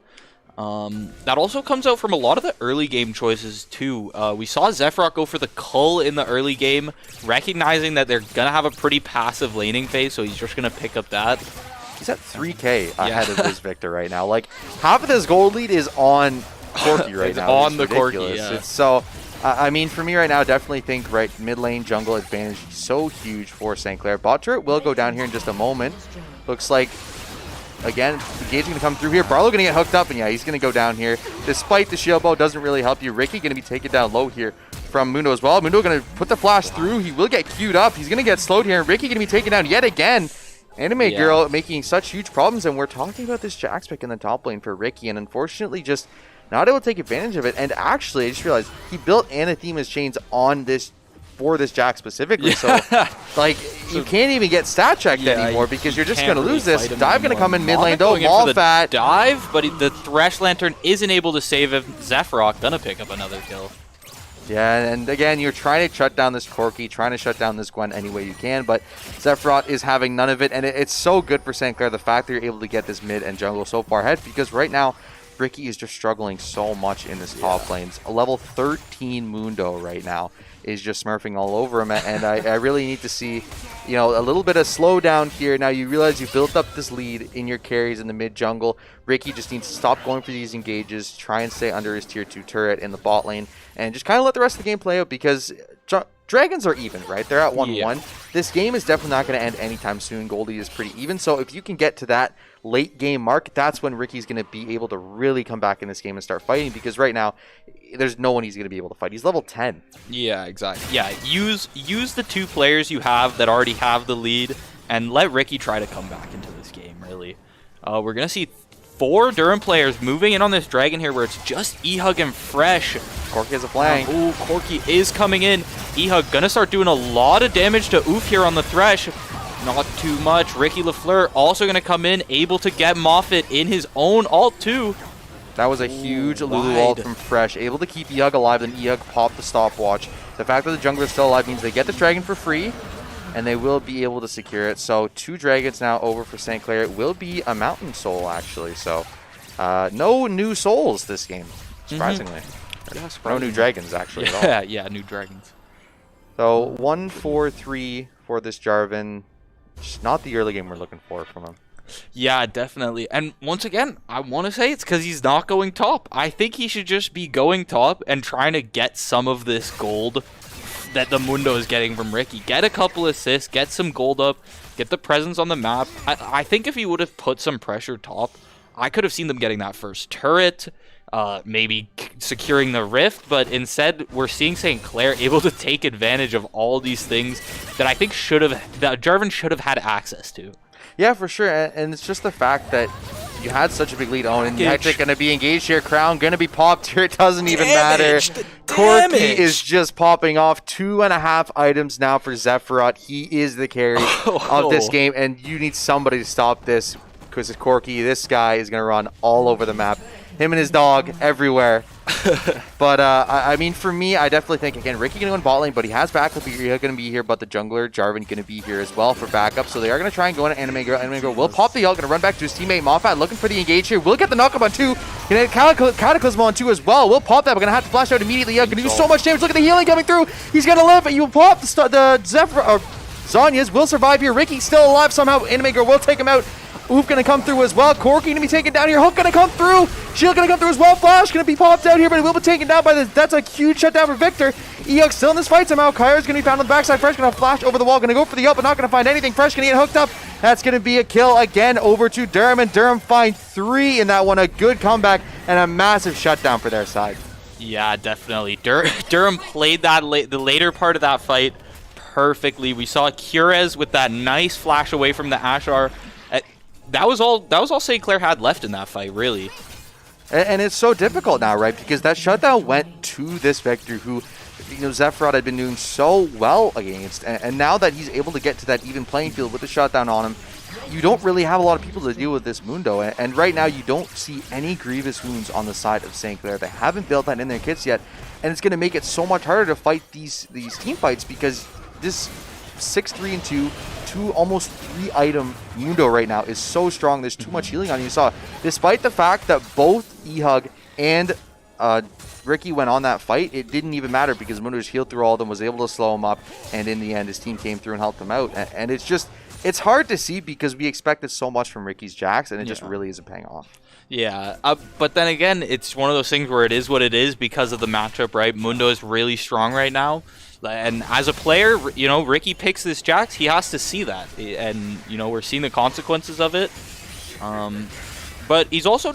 S2: That also comes out from a lot of the early game choices too. We saw Zephrot go for the Cull in the early game, recognizing that they're gonna have a pretty passive laning phase, so he's just gonna pick up that.
S1: He's at 3k ahead of this Victor right now. Like, half of this gold lead is on Corki right now.
S2: On the Corki, yeah.
S1: It's so, I mean, for me right now, I definitely think mid lane jungle advantage is so huge for St. Clair. Bot turret will go down here in just a moment. Looks like, again, Engage going to come through here. Barlow going to get hooked up, and yeah, he's going to go down here. Despite the shield bow, doesn't really help you. Ricky going to be taken down low here from Mundo as well. Mundo going to put the flash through. He will get queued up. He's going to get slowed here, and Ricky going to be taken down yet again. Anime Girl making such huge problems, and we're talking about this Jax pick in the top lane for Ricky, and unfortunately just not able to take advantage of it. And actually, I just realized he built Anathema's chains on this for this Jack specifically, so like you can't even get stat checked anymore because you're just going to lose this. Dive going to come in mid lane though. Malfat
S2: dive, but the Thresh Lantern isn't able to save him. Zephrot gonna pick up another kill.
S1: Yeah, and again, you're trying to shut down this Corki, trying to shut down this Gwen any way you can, but Zephrot is having none of it, and it's so good for St. Clair, the fact that you're able to get this mid and jungle so far ahead, because right now, Ricky is just struggling so much in this top lanes. A level 13 Mundo right now is just smurfing all over him, and I really need to see, you know, a little bit of slowdown here. Now you realize you built up this lead in your carries in the mid jungle. Ricky just needs to stop going for these engages, try and stay under his tier 2 turret in the bot lane, and just kind of let the rest of the game play out, because Dragons are even, right? They're at 1-1. Yeah. This game is definitely not going to end anytime soon. Goldie is pretty even, so if you can get to that late game mark, that's when Ricky's going to be able to really come back in this game and start fighting, because right now there's no one he's going to be able to fight. He's level 10.
S2: Yeah, exactly. Yeah, use the two players you have that already have the lead and let Ricky try to come back into this game, really. We're going to see 4 Durham players moving in on this dragon here where it's just Ehug and Fresh.
S1: Corki has a flank.
S2: Ooh, Corki is coming in. Ehug going to start doing a lot of damage to Oof here on the Thresh. Not too much. Ricky LaFleur also going to come in, able to get Moffat in his own ult too.
S1: That was a huge Lulu ult from Fresh, able to keep Ehug alive, then Ehug popped the stopwatch. The fact that the jungler is still alive means they get the dragon for free, and they will be able to secure it. So 2 dragons now over for St. Clair. It will be a mountain soul, actually. So no new souls this game, surprisingly.
S2: Yeah,
S1: no new dragons, actually, at all.
S2: Yeah, new dragons.
S1: So 1-4-3 for this Jarvan. Just not the early game we're looking for from him.
S2: Yeah, definitely. And once again, I want to say it's because he's not going top. I think he should just be going top and trying to get some of this gold that the Mundo is getting from Ricky. Get a couple assists, get some gold up, get the presence on the map. I think if he would have put some pressure top, I could have seen them getting that first turret, maybe securing the rift, but instead we're seeing St. Clair able to take advantage of all these things that I think that Jarvan should have had access to.
S1: Yeah, for sure, and it's just the fact that you had such a big lead on, and Hectic going to be engaged here, Crown going to be popped here, it doesn't even matter. Corki is just popping off 2.5 items now for Zephrot. He is the carry of this game, and you need somebody to stop this, because Corki, this guy is going to run all over the map. Him and his dog everywhere. But, I mean, for me, I definitely think, again, Ricky going to go in bot lane, but he has backup. He's going to be here, but the jungler, Jarvan, going to be here as well for backup. So they are going to try and go into Anime Girl. Anime Girl will pop the ult, going to run back to his teammate Moffat, looking for the engage here. Will get the knockup on 2. Going to get Cataclysm on 2 as well. Will pop that, but going to have to flash out immediately. Going to do so much damage. Look at the healing coming through. He's going to live. You will pop the Zephyr, Zhonya's will survive here. Ricky's still alive somehow. Anime Girl will take him out. Oof gonna come through as well. Corki gonna be taken down here. Hook gonna come through. Shield gonna come through as well. Flash gonna be popped out here, but it will be taken down by the. That's a huge shutdown for Victor. Eog still in this fight somehow. Kyra's gonna be found on the backside. Fresh gonna flash over the wall. Gonna go for the up, but not gonna find anything. Fresh gonna get hooked up. That's gonna be a kill again over to Durham, and Durham find 3 in that one. A good comeback and a massive shutdown for their side.
S2: Yeah, definitely. Durham played that the later part of that fight perfectly. We saw Kurez with that nice flash away from the Ashar. That was all St. Clair had left in that fight, really.
S1: And it's so difficult now, right? Because that shutdown went to this Victor who, Zephyr had been doing so well against. And now that he's able to get to that even playing field with the shutdown on him, you don't really have a lot of people to deal with this Mundo. And right now, you don't see any grievous wounds on the side of St. Clair. They haven't built that in their kits yet. And it's going to make it so much harder to fight these team fights because this 6-3-2, almost 3 item Mundo right now is so strong. There's too much healing on you. You saw, despite the fact that both Ehug and Ricky went on that fight, it didn't even matter because Mundo just healed through all of them, was able to slow him up, and in the end, his team came through and helped him out. And it's hard to see because we expected so much from Ricky's Jax, and it just really isn't paying off.
S2: Yeah, but then again, it's one of those things where it is what it is because of the matchup, right? Mundo is really strong right now. And as a player, Ricky picks this Jax, he has to see that. And, we're seeing the consequences of it. But he's also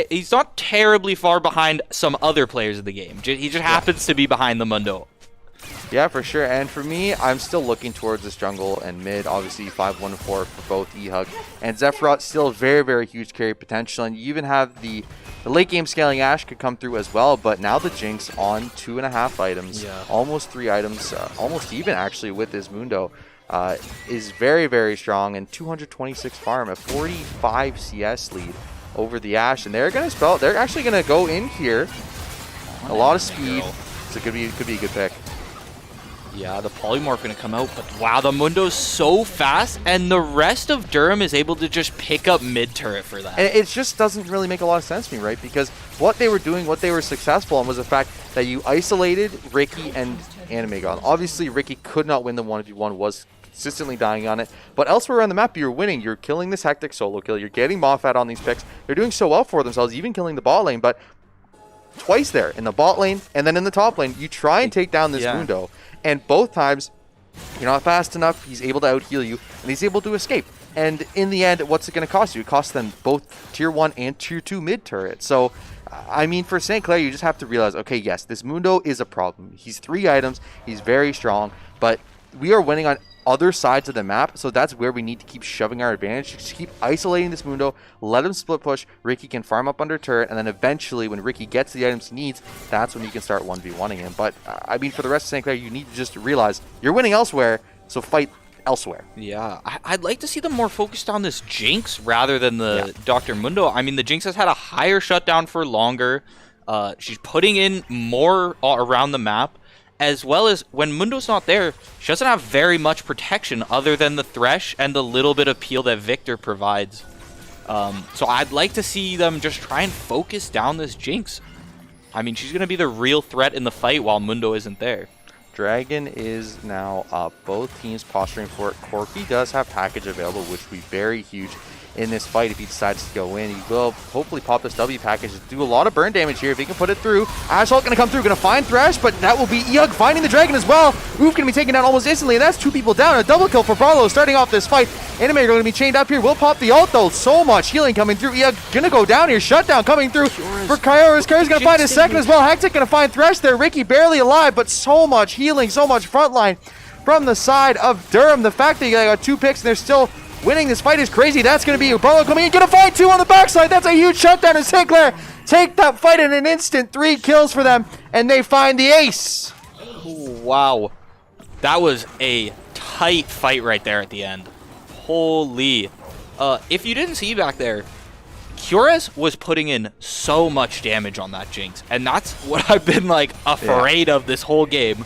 S2: he's not terribly far behind some other players of the game. He just happens to be behind the Mundo.
S1: Yeah, for sure. And for me, I'm still looking towards this jungle and mid. Obviously, 5-1-4 for both Ehug and Zephyr. Still very, very huge carry potential. And you even have the late game scaling Ashe could come through as well. But now the Jinx on 2.5 items, almost 3 items, almost even actually with this Mundo, is very, very strong. And 226 farm, a 45 CS lead over the Ashe. And they're going to spell. They're actually going to go in here. A lot of speed. So it could be a good pick.
S2: Yeah, the Polymorph going to come out, but wow, the Mundo's so fast, and the rest of Durham is able to just pick up mid-turret for that.
S1: And it just doesn't really make a lot of sense to me, right? Because what they were doing, what they were successful in was the fact that you isolated Ricky and Animegon. Obviously, Ricky could not win the 1v1, was consistently dying on it, but elsewhere on the map, you're winning. You're killing this Hectic solo kill. You're getting Moffat on these picks. They're doing so well for themselves, even killing the bot lane, but twice there, in the bot lane and then in the top lane, you try and take down this Mundo. And both times, you're not fast enough, he's able to out-heal you, and he's able to escape. And in the end, what's it going to cost you? It costs them both Tier 1 and Tier 2 mid-turret. So, I mean, for St. Clair, you just have to realize, okay, yes, this Mundo is a problem. He's 3 items, he's very strong, but we are winning on other sides of the map, so that's where we need to keep shoving our advantage. Just keep isolating this Mundo, let him split push, Ricky can farm up under turret, and then eventually when Ricky gets the items he needs, that's when you can start 1v1ing him. But I mean, for the rest of St. Clair, you need to just realize you're winning elsewhere, so fight elsewhere.
S2: Yeah, I'd like to see them more focused on this Jinx rather than the Dr. Mundo. I mean, the Jinx has had a higher shutdown for longer. She's putting in more around the map. As well as when Mundo's not there, she doesn't have very much protection other than the Thresh and the little bit of peel that Victor provides. So I'd like to see them just try and focus down this Jinx. I mean, she's going to be the real threat in the fight while Mundo isn't there.
S1: Dragon is now up. Both teams posturing for it. Corki does have package available, which would be very huge in this fight if he decides to go in. He will hopefully pop this W package, do a lot of burn damage here if he can put it through. Assault going to come through, going to find Thresh, but that will be Eug finding the Dragon as well. Oof going to be taken down almost instantly, and that's 2 people down. A double kill for Barlow starting off this fight. Animator going to be chained up here. Will pop the ult though. So much healing coming through. Eug going to go down here. Shutdown coming through for Kyora's. Kyora's going to find his second as well. Hectic going to find Thresh there. Ricky barely alive, but so much healing, so much frontline from the side of Durham. The fact that you got 2 picks and they're still winning this fight is crazy. That's going to be Barlow coming in. Going to find 2 on the backside. That's a huge shutdown. And St. Clair take that fight in an instant. 3 kills for them, and they find the ace.
S2: Wow. That was a tight fight right there at the end. Holy. If you didn't see back there, Cures was putting in so much damage on that Jinx, and that's what I've been like afraid of this whole game.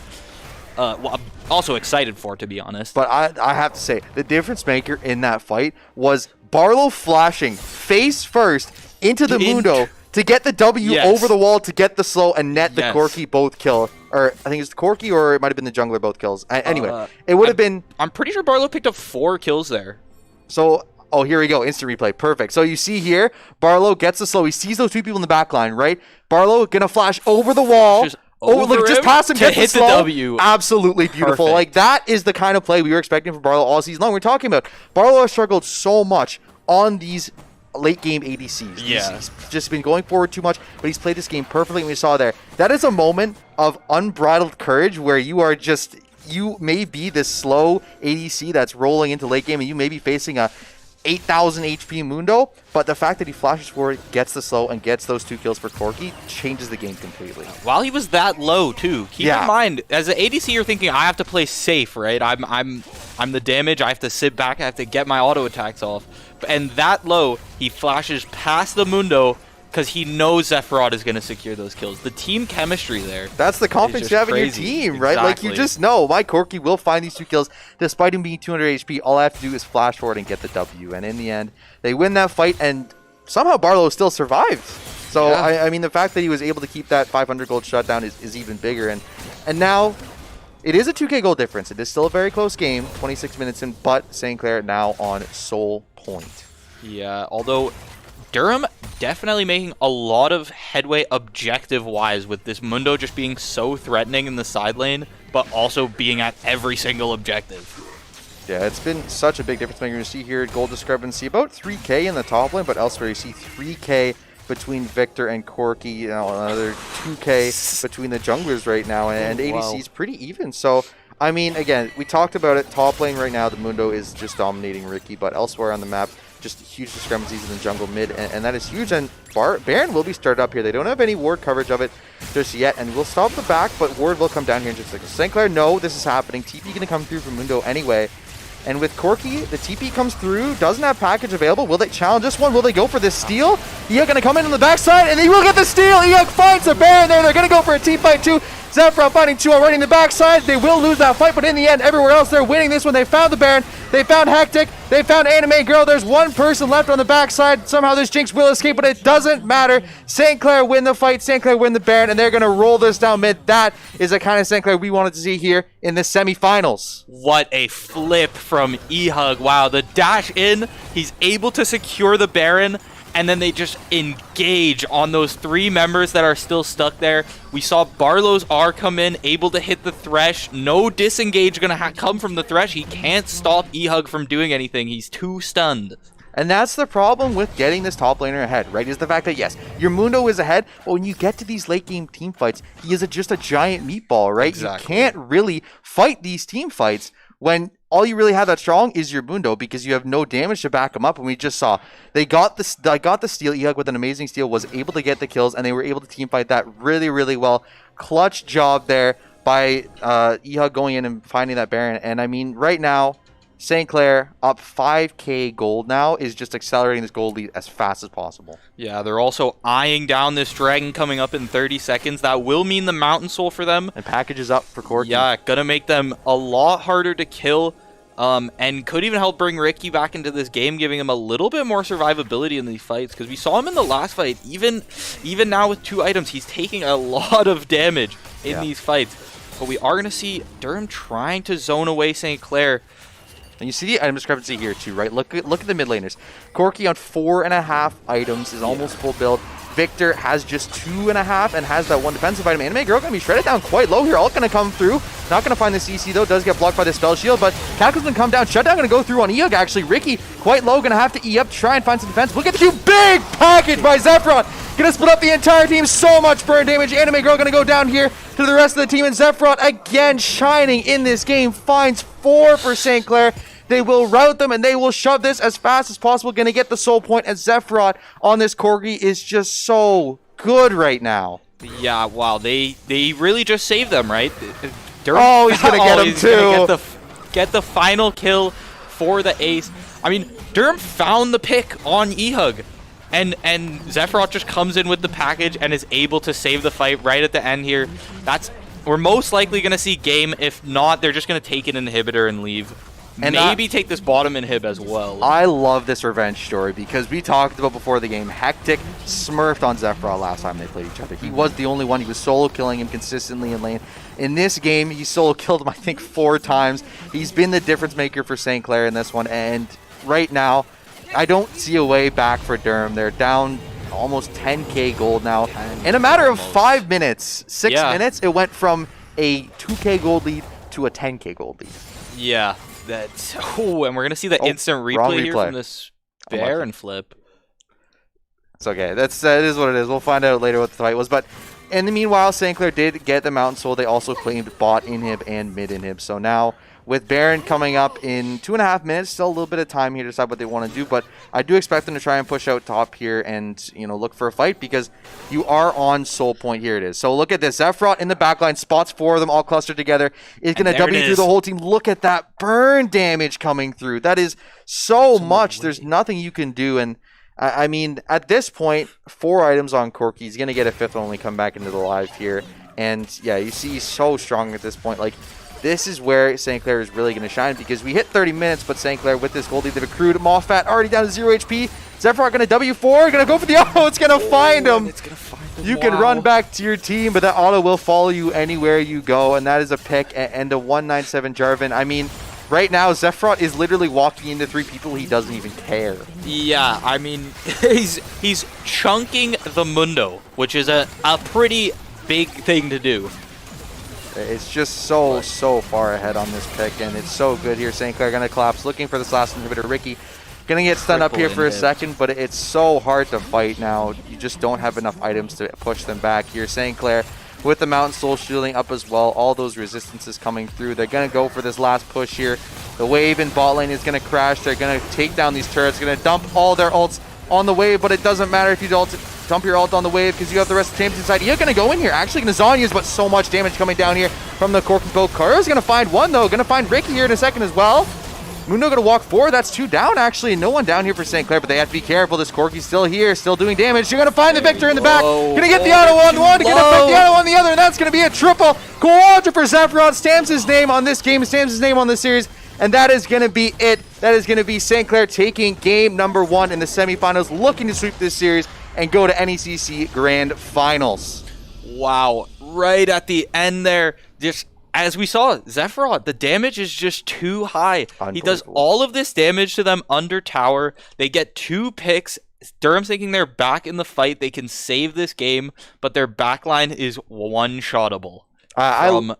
S2: Well, I'm also excited for, to be honest.
S1: But I have to say, the difference maker in that fight was Barlow flashing face first into the Mundo to get the W over the wall to get the slow and net the Corki both kill. Or I think it's Corki or it might have been the jungler both kills. Anyway, it would have been...
S2: I'm pretty sure Barlow picked up 4 kills there.
S1: So... Oh, here we go. Instant replay. Perfect. So you see here, Barlow gets the slow. He sees those 2 people in the back line, right? Barlow gonna flash over the wall. Just pass him,
S2: to hit the W.
S1: Absolutely beautiful.
S2: Perfect.
S1: Like, that is the kind of play we were expecting from Barlow all season long. We're talking about Barlow has struggled so much on these late game ADCs. He's just been going forward too much, but he's played this game perfectly, and we saw there. That is a moment of unbridled courage where you are just... You may be this slow ADC that's rolling into late game, and you may be facing a 8,000 HP Mundo, but the fact that he flashes forward, gets the slow, and gets those 2 kills for Corki changes the game completely.
S2: While he was that low too, keep in mind, as an ADC, you're thinking I have to play safe, right? I'm the damage. I have to sit back. I have to get my auto attacks off. And that low, he flashes past the Mundo because he knows Sephiroth is going to secure those kills. The team chemistry there.
S1: That's the confidence you have in your team, right? Like, you just know my Corki will find these 2 kills despite him being 200 HP. All I have to do is flash forward and get the W. And in the end, they win that fight, and somehow Barlow still survived. So, I mean, the fact that he was able to keep that 500 gold shutdown is even bigger. And now, it is a 2k gold difference. It is still a very close game, 26 minutes in, but St. Clair now on sole point.
S2: Yeah, although... Durham definitely making a lot of headway objective-wise with this Mundo just being so threatening in the side lane, but also being at every single objective.
S1: Yeah, it's been such a big difference maker. You see here gold discrepancy about 3k in the top lane, but elsewhere you see 3k between Victor and Corki, you know, another 2k between the junglers right now, and ADC is pretty even. So, I mean, again, we talked about it. Top lane right now, the Mundo is just dominating Ricky, but elsewhere on the map, just huge discrepancies in the jungle mid, and that is huge. And Baron will be started up here. They don't have any ward coverage of it just yet, and we'll stop the back, but ward will come down here in just a second. St. Clair, no, this is happening. TP going to come through from Mundo anyway. And with Corki, the TP comes through, doesn't have package available. Will they challenge this one? Will they go for this steal? EHUG going to come in on the backside, and they will get the steal. EHUG finds a Baron there. They're going to go for a team fight too. Sephiroth finding 2 already in the backside. They will lose that fight, but in the end, everywhere else, they're winning this one. They found the Baron. They found Hectic. They found Anime Girl. There's 1 person left on the backside. Somehow this Jinx will escape, but it doesn't matter. St. Clair win the fight. St. Clair win the Baron, and they're going to roll this down mid. That is the kind of St. Clair we wanted to see here in the semifinals.
S2: What a flip from EHUG. Wow, the dash in. He's able to secure the Baron, and then they just engage on those 3 members that are still stuck there. We saw Barlow's R come in, able to hit the Thresh. No disengage gonna come from the Thresh. He can't stop EHUG from doing anything. He's too stunned.
S1: And that's the problem with getting this top laner ahead, right? Is the fact that, yes, your Mundo is ahead, but when you get to these late game team fights, he is just a giant meatball, right? Exactly. You can't really fight these team fights when all you really have that strong is your Mundo, because you have no damage to back them up. And we just saw they got the steal. EHUG with an amazing steal was able to get the kills, and they were able to team fight that really, really well. Clutch job there by EHUG going in and finding that Baron. And I mean, right now, St. Clair up 5k gold now is just accelerating this gold lead as fast as possible.
S2: Yeah, they're also eyeing down this dragon coming up in 30 seconds. That will mean the Mountain Soul for them.
S1: And packages up for Corki.
S2: Yeah, gonna make them a lot harder to kill. And could even help bring Ricky back into this game, giving him a little bit more survivability in these fights. Because we saw him in the last fight. Even now with 2 items, he's taking a lot of damage in these fights. But we are going to see Durham trying to zone away St. Clair.
S1: And you see the item discrepancy here too, right? Look at the mid laners. Corki on 4.5 items is almost full build. Victor has just 2.5 and has that 1 defensive item. Anime Girl going to be shredded down quite low here. All going to come through. Not going to find the CC though. Does get blocked by the spell shield, but Cataclysm going to come down. Shutdown going to go through on EHUG actually. Ricky quite low. Going to have to E up to try and find some defense. Look at the 2 big package by Sephiroth. Going to split up the entire team. So much burn damage. Anime Girl going to go down here to the rest of the team. And Sephiroth again shining in this game. Finds 4 for St. Clair. They will route them, and they will shove this as fast as possible. Going to get the soul point, and Sephiroth on this Corgi is just so good right now.
S2: Yeah, wow. They really just saved them, right?
S1: Durham, oh, he's going to get him too.
S2: Get the final kill for the ace. I mean, Durham found the pick on EHUG. And Zephyros just comes in with the package and is able to save the fight right at the end here. We're most likely going to see game. If not, they're just going to take an inhibitor and leave. And maybe take this bottom inhib as well.
S1: I love this revenge story because we talked about before the game, Hectic smurfed on Zephyros last time they played each other. He was the only one. He was solo killing him consistently in lane. In this game, he solo killed him, I think, 4 times. He's been the difference maker for St. Clair in this one. And right now, I don't see a way back for Durham. They're down almost 10k gold now. In a matter of 5 minutes, 6 minutes, it went from a 2k gold lead to a 10k gold lead.
S2: Yeah. And we're going to see the instant replay here from this bear and flip.
S1: It's okay. That is what it is. We'll find out later what the fight was. But in the meanwhile, St. Clair did get the Mountain Soul. They also claimed bot inhib and mid inhib. So now with Baron coming up in 2.5 minutes, still a little bit of time here to decide what they want to do. But I do expect them to try and push out top here and, you know, look for a fight because you are on soul point. Here it is. So look at this. Zephyros in the backline, spots 4 of them all clustered together. Is going to W through the whole team. Look at that burn damage coming through. That is so much. There's nothing you can do. And I mean, at this point, 4 items on Corki. He's going to get a 5th one when we come back into the live here. And yeah, you see he's so strong at this point. Like, this is where St. Clair is really going to shine because we hit 30 minutes, but St. Clair with this gold lead, they've accrued. Moffat already down to 0 HP. Zephyros going to W4, going to go for the auto. It's going to find him.
S2: It's going to find him.
S1: You can run back to your team, but that auto will follow you anywhere you go, and that is a pick and a 197 Jarvan. I mean, right now, Zephyros is literally walking into 3 people. He doesn't even care.
S2: Yeah, I mean, he's chunking the Mundo, which is a pretty big thing to do.
S1: It's just so far ahead on this pick, and it's so good here. St. Clair going to collapse, looking for this last inhibitor. Ricky going to get stunned up here for a second, but it's so hard to fight now. You just don't have enough items to push them back here. St. Clair with the Mountain Soul shielding up as well. All those resistances coming through. They're going to go for this last push here. The wave in bot lane is going to crash. They're going to take down these turrets. Going to dump all their ults on the wave, but it doesn't matter if you dump your ult on the wave because you have the rest of the champions inside. You're going to go in here. Actually going to Zhonya's, but so much damage coming down here from the Corki boat. Kara's going to find one, though. Going to find Ricky here in a second as well. Mundo going to walk forward. That's 2 down, actually. No one down here for St. Clair, but they have to be careful. This Corki's still here, still doing damage. You're going to find the Victor in the back. Going to get the auto on one, going to put the auto on the other, and that's going to be a triple. Quadra for Zephyros. Stamps his name on this game, stamps his name on the series, and that is going to be it. That is going to be St. Clair taking game number 1 in the semifinals, looking to sweep this series and go to NECC Grand Finals.
S2: Wow, right at the end there, just as we saw, Zephyros, the damage is just too high. He does all of this damage to them under tower. They get 2 picks. Durham's thinking they're back in the fight. They can save this game, but their backline is one-shottable from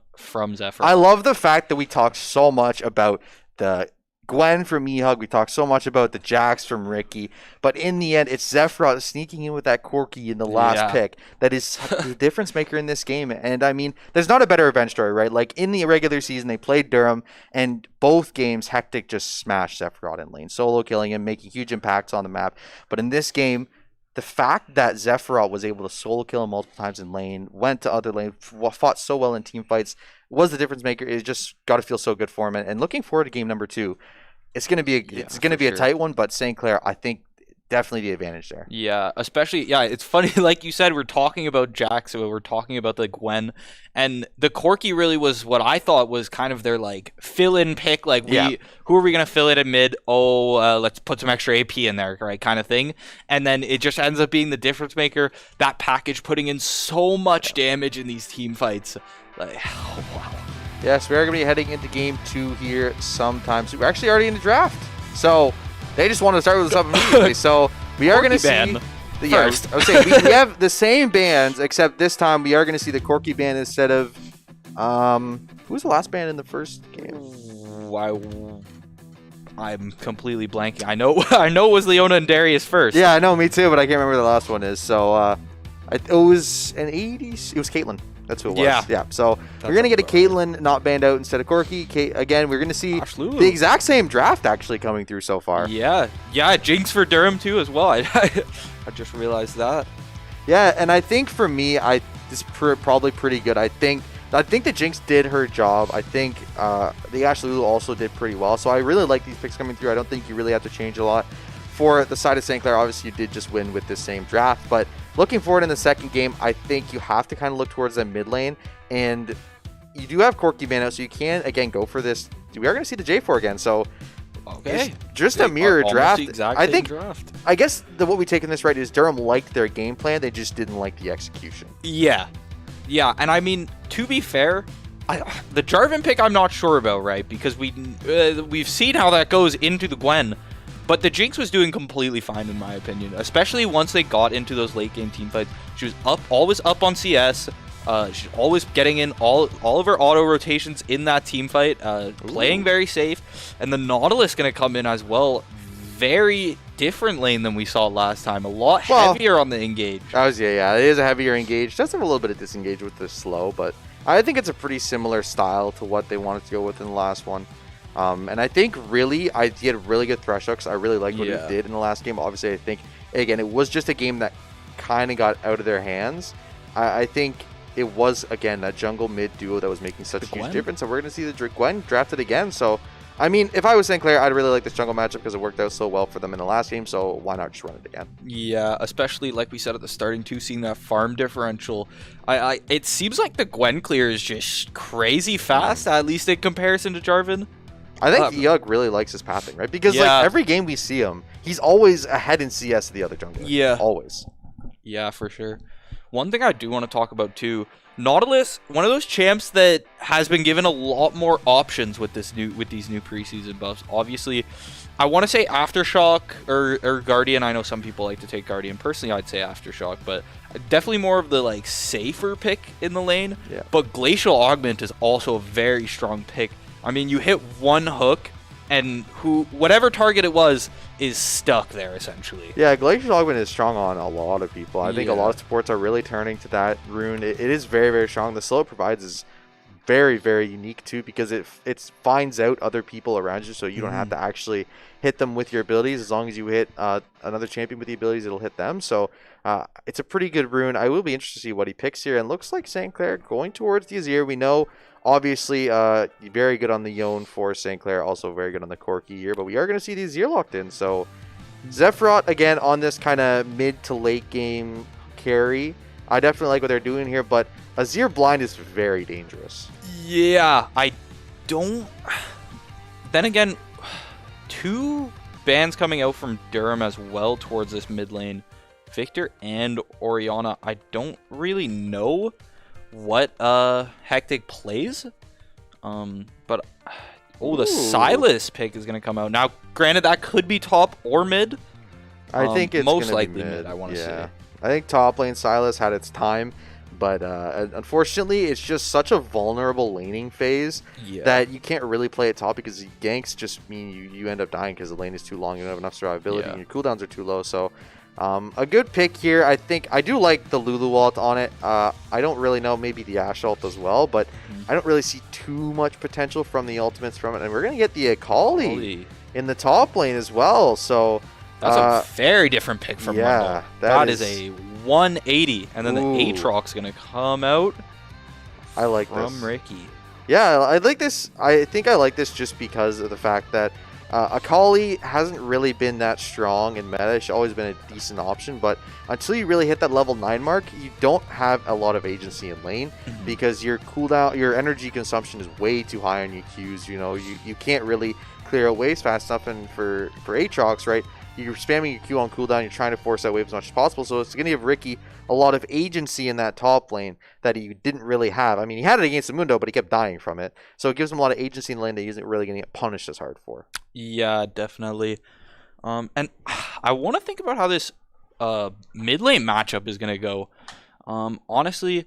S2: Zephyros.
S1: I love the fact that we talk so much about the Gwen from E-Hug. We talk so much about the Jax from Ricky, but in the end, it's Zephyros sneaking in with that Corki in the last pick. That is the difference maker in this game. And I mean, there's not a better revenge story, right? Like in the regular season, they played Durham, and both games, Hectic just smashed Zephyros in lane, solo killing him, making huge impacts on the map. But in this game, the fact that Zephyros was able to solo kill him multiple times in lane, went to other lane, fought so well in team fights, was the difference maker. It just got to feel so good for him. And looking forward to game number 2, it's going to be a tight one, but St. Clair, I think, definitely the advantage there.
S2: Yeah, especially, it's funny, like you said, we're talking about Jax, so we're talking about the Gwen, and the Corki really was what I thought was kind of their, like, fill-in pick, like, who are we going to fill it in mid? Let's put some extra AP in there, right, kind of thing, and then it just ends up being the difference maker, that package putting in so much damage in these team fights. Like, oh, wow.
S1: Yes, we are going to be heading into game 2 here sometime. So we're actually already in the draft. So they just want to start with us up immediately. So we are going to see first. I would say we have the same bands, except this time we are going to see the Corki band instead of who was the last band in the first game?
S2: I'm completely blanking. I know it was Leona and Darius first.
S1: Yeah, I know, me too, but I can't remember the last one is. So it was an 80s. It was Caitlyn. That's who it was. Yeah. So we're going to get a Caitlyn not banned out instead of Corki. Again, we're going to see the exact same draft actually coming through so far.
S2: Yeah. Jinx for Durham too as well. I just realized that.
S1: Yeah, and I think for me, this is probably pretty good. I think the Jinx did her job. I think the Ashley Lulu also did pretty well. So I really like these picks coming through. I don't think you really have to change a lot. for the side of St. Clair, obviously you did just win with this same draft, but looking forward in the second game, I think you have to kind of look towards the mid lane, and you do have Corky Man out, so you can, again, go for this. We are going to see the J4 again, so
S2: Okay.
S1: just a mirror
S2: Almost
S1: draft.
S2: the exact
S1: I
S2: same
S1: think,
S2: draft.
S1: I guess what we take in this right is Durham liked their game plan, they just didn't like the execution.
S2: Yeah. Yeah, and I mean, to be fair, the Jarvan pick I'm not sure about, right? Because we've seen how that goes into the Gwen, but the Jinx was doing completely fine in my opinion, especially once they got into those late game team fights. She was always up on CS. She's always getting in all of her auto rotations in that team fight, playing very safe. And the Nautilus going to come in as well. Very different lane than we saw last time. A lot heavier on the engage.
S1: Yeah, it is a heavier engage. Does have a little bit of disengage with the slow, but I think it's a pretty similar style to what they wanted to go with in the last one. And I think really, he had really good thresh hooks. I really like what he did in the last game. Obviously, I think, again, it was just a game that kind of got out of their hands. I think it was, again, that jungle mid duo that was making such a huge difference. So we're going to see the Gwen drafted again. So, I mean, if I was St. Clair, I'd really like this jungle matchup because it worked out so well for them in the last game. So why not just run it again?
S2: Yeah, especially like we said at the starting too, seeing that farm differential. It seems like the Gwen clear is just crazy fast, at least in comparison to Jarvan.
S1: I think Yug really likes his pathing, right? Because like every game we see him, he's always ahead in CS of the other jungler.
S2: Yeah.
S1: Always.
S2: Yeah, for sure. One thing I do want to talk about too, Nautilus, one of those champs that has been given a lot more options with these new preseason buffs. Obviously, I want to say Aftershock or Guardian. I know some people like to take Guardian. Personally, I'd say Aftershock, but definitely more of the like safer pick in the lane.
S1: Yeah.
S2: But Glacial Augment is also a very strong pick. I mean, you hit one hook, and whatever target it was is stuck there essentially.
S1: Yeah, Glacial Augment is strong on a lot of people. I think a lot of supports are really turning to that rune. It is very, very strong. The slow it provides is very, very unique too because it finds out other people around you, so you don't have to actually hit them with your abilities. As long as you hit another champion with the abilities, it'll hit them. So it's a pretty good rune. I will be interested to see what he picks here. And looks like St. Clair going towards the Azir. We know, obviously, very good on the Yone for St. Clair, also very good on the Corki here, but we are going to see the Azir locked in. So Zephrot, again, on this kind of mid to late game carry. I definitely like what they're doing here, but Azir blind is very dangerous.
S2: Yeah, I don't... Then again, two bans coming out from Durham as well towards this mid lane. Victor and Orianna. I don't really know what Hectic plays, but the Silas pick is gonna come out now. Granted, that could be top or mid.
S1: I think it's
S2: most
S1: gonna
S2: likely
S1: be
S2: mid. I want to say.
S1: I think top lane Silas had its time, but unfortunately, it's just such a vulnerable laning phase that you can't really play it top because ganks just mean you end up dying because the lane is too long. You don't have enough survivability, and your cooldowns are too low. So. A good pick here. I think I do like the Lulu ult on it. I don't really know, maybe the Ashe ult as well, but I don't really see too much potential from the ultimates from it. And we're going to get the Akali in the top lane as well. So
S2: that's a very different pick from Rumble. That is a 180. And then the Aatrox's going to come out.
S1: I like
S2: from
S1: this.
S2: Ricky.
S1: Yeah, I like this. I think I like this just because of the fact that Akali hasn't really been that strong in meta. She's always been a decent option, but until you really hit that level 9 mark, you don't have a lot of agency in lane because your cooldown, your energy consumption is way too high on your Qs. You know, you can't really clear out waves fast enough, and for Aatrox, right, you're spamming your Q on cooldown, you're trying to force that wave as much as possible, so it's going to give Ricky a lot of agency in that top lane that he didn't really have. I mean, he had it against the Mundo, but he kept dying from it. So it gives him a lot of agency in the lane that he isn't really going to get punished as hard for.
S2: Yeah, definitely. And I want to think about how this mid lane matchup is going to go. Honestly,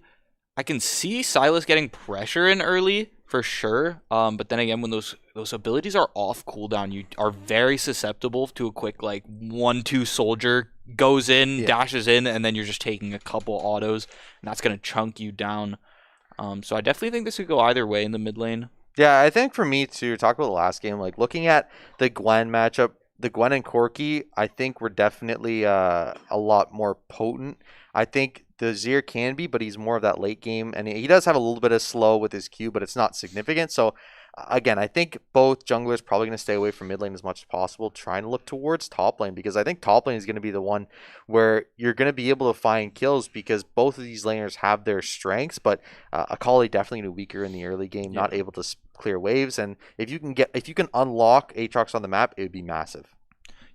S2: I can see Silas getting pressure in early for sure. But then again, when those abilities are off cooldown, you are very susceptible to a quick like 1-2 soldier goes in, dashes in, and then you're just taking a couple autos, and that's gonna chunk you down. So I definitely think this could go either way in the mid lane.
S1: Yeah, I think for me to talk about the last game, like looking at the Gwen matchup, the Gwen and Corki, I think we're definitely a lot more potent. I think the Azir can be, but he's more of that late game, and he does have a little bit of slow with his Q, but it's not significant. So again, I think both junglers probably going to stay away from mid lane as much as possible, trying to look towards top lane, because I think top lane is going to be the one where you're going to be able to find kills, because both of these laners have their strengths, but Akali definitely going to be weaker in the early game, not able to clear waves, and if you can unlock Aatrox on the map, it would be massive.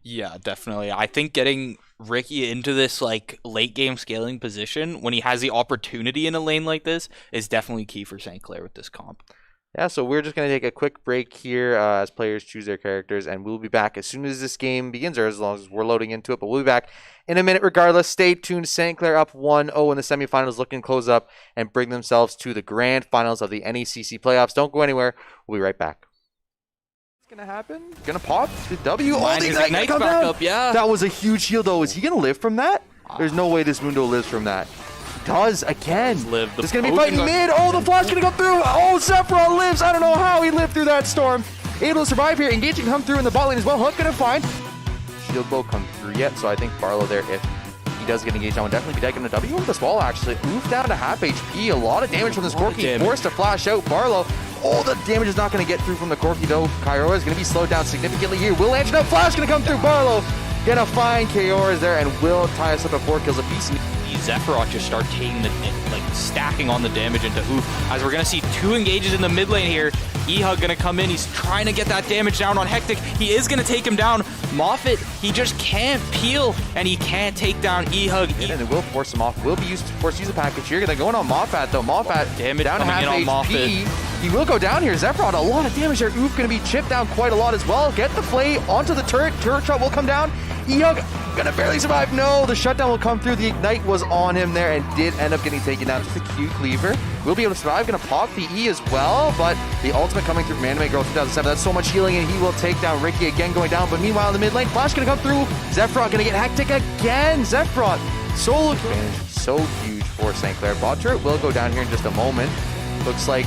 S2: Yeah, definitely. I think getting Ricky into this like late game scaling position when he has the opportunity in a lane like this is definitely key for St. Clair with this comp.
S1: Yeah, so we're just going to take a quick break here as players choose their characters, and we'll be back as soon as this game begins, or as long as we're loading into it, but we'll be back in a minute regardless. Stay tuned. St. Clair up 1-0 in the semifinals, looking to close up and bring themselves to the grand finals of the NECC playoffs. Don't go anywhere. We'll be right back. What's going to happen? Going to pop the W.
S2: Oh, the Ignite's back up, yeah.
S1: That was a huge heal, though. Is he going to live from that? There's no way this Mundo lives from that. Does again. He's going to be fighting mid. Oh, the flash going to go through. Oh, Sephiroth lives. I don't know how he lived through that storm. Able to survive here. Engaging come through in the bot lane as well. Hook going to find. Shield bow come through yet, so I think Barlow there, if he does get engaged, I would definitely be taking a W over this wall, actually. Oof, down to half HP. A lot of damage from this Corki. Forced to flash out. Barlow. Oh, the damage is not going to get through from the Corki, though. Kaiora is going to be slowed down significantly here. Will answer that flash going to come through. Barlow going to find Kaiora there and will tie us up at 4 kills apiece.
S2: Sephiroth just start taking the, stacking on the damage into Oof. As we're going to see 2 engages in the mid lane here. Ehug going to come in. He's trying to get that damage down on Hectic. He is going to take him down. Moffat, he just can't peel, and he can't take down Ehug.
S1: And it will force him off. Will be used to force use a package here. They're going on Moffat, though. Moffat
S2: damage
S1: down to half
S2: on
S1: HP.
S2: Moffat.
S1: He will go down here. Sephiroth, a lot of damage there. Oof going to be chipped down quite a lot as well. Get the flay onto the turret. Turret shot will come down. Ehug gonna barely survive. No, the shutdown will come through. The ignite was on him there and did end up getting taken down. Just a cute cleaver. Will be able to survive. Gonna pop the E as well, but the ultimate coming through from Anime Girl 2007. That's so much healing, and he will take down Ricky again going down. But meanwhile, in the mid lane, Flash gonna come through. Sephiroth gonna get hectic again. Sephiroth solo advantage, so huge for St. Clair. Bot turret will go down here in just a moment. Looks like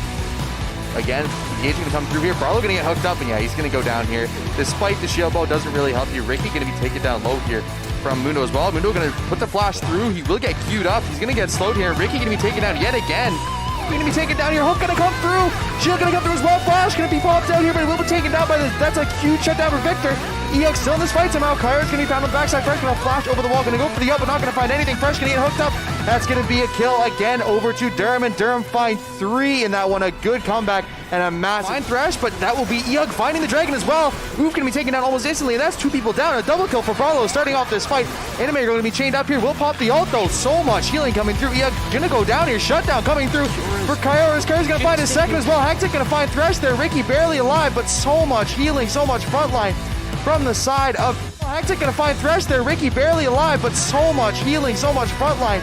S1: again, engaging to come through here. Barlow gonna get hooked up, and yeah, he's gonna go down here. Despite the shield bow doesn't really help you. Ricky gonna be taken down low here from Mundo as well. Mundo gonna put the flash through. He will get queued up. He's gonna get slowed here. Ricky gonna be taken down yet again. Gonna be taken down here. Hook gonna come through. Shield gonna come through as well. Flash gonna be popped out here, but it will be taken down by the. That's a huge shutdown for Victor. EX still in this fight somehow. Kyra's gonna be found on the backside. Fresh gonna flash over the wall. Gonna go for the up, but not gonna find anything. Fresh gonna get hooked up. That's gonna be a kill again over to Durham, and Durham find 3 in that one. A good comeback and a massive fine thresh, but that will be Eug finding the dragon as well. Oof gonna be taken down almost instantly, and that's 2 people down. A double kill for Barlow starting off this fight. Animator gonna be chained up here. Will pop the ult though. So much healing coming through. Eug gonna go down here. Shutdown coming through for Kyora. Kyra's gonna find his second as well. Hectic gonna find Thresh there. Ricky barely alive, but so much healing, so much frontline from the side of Hectic gonna find Thresh there. Ricky barely alive, but so much healing, so much frontline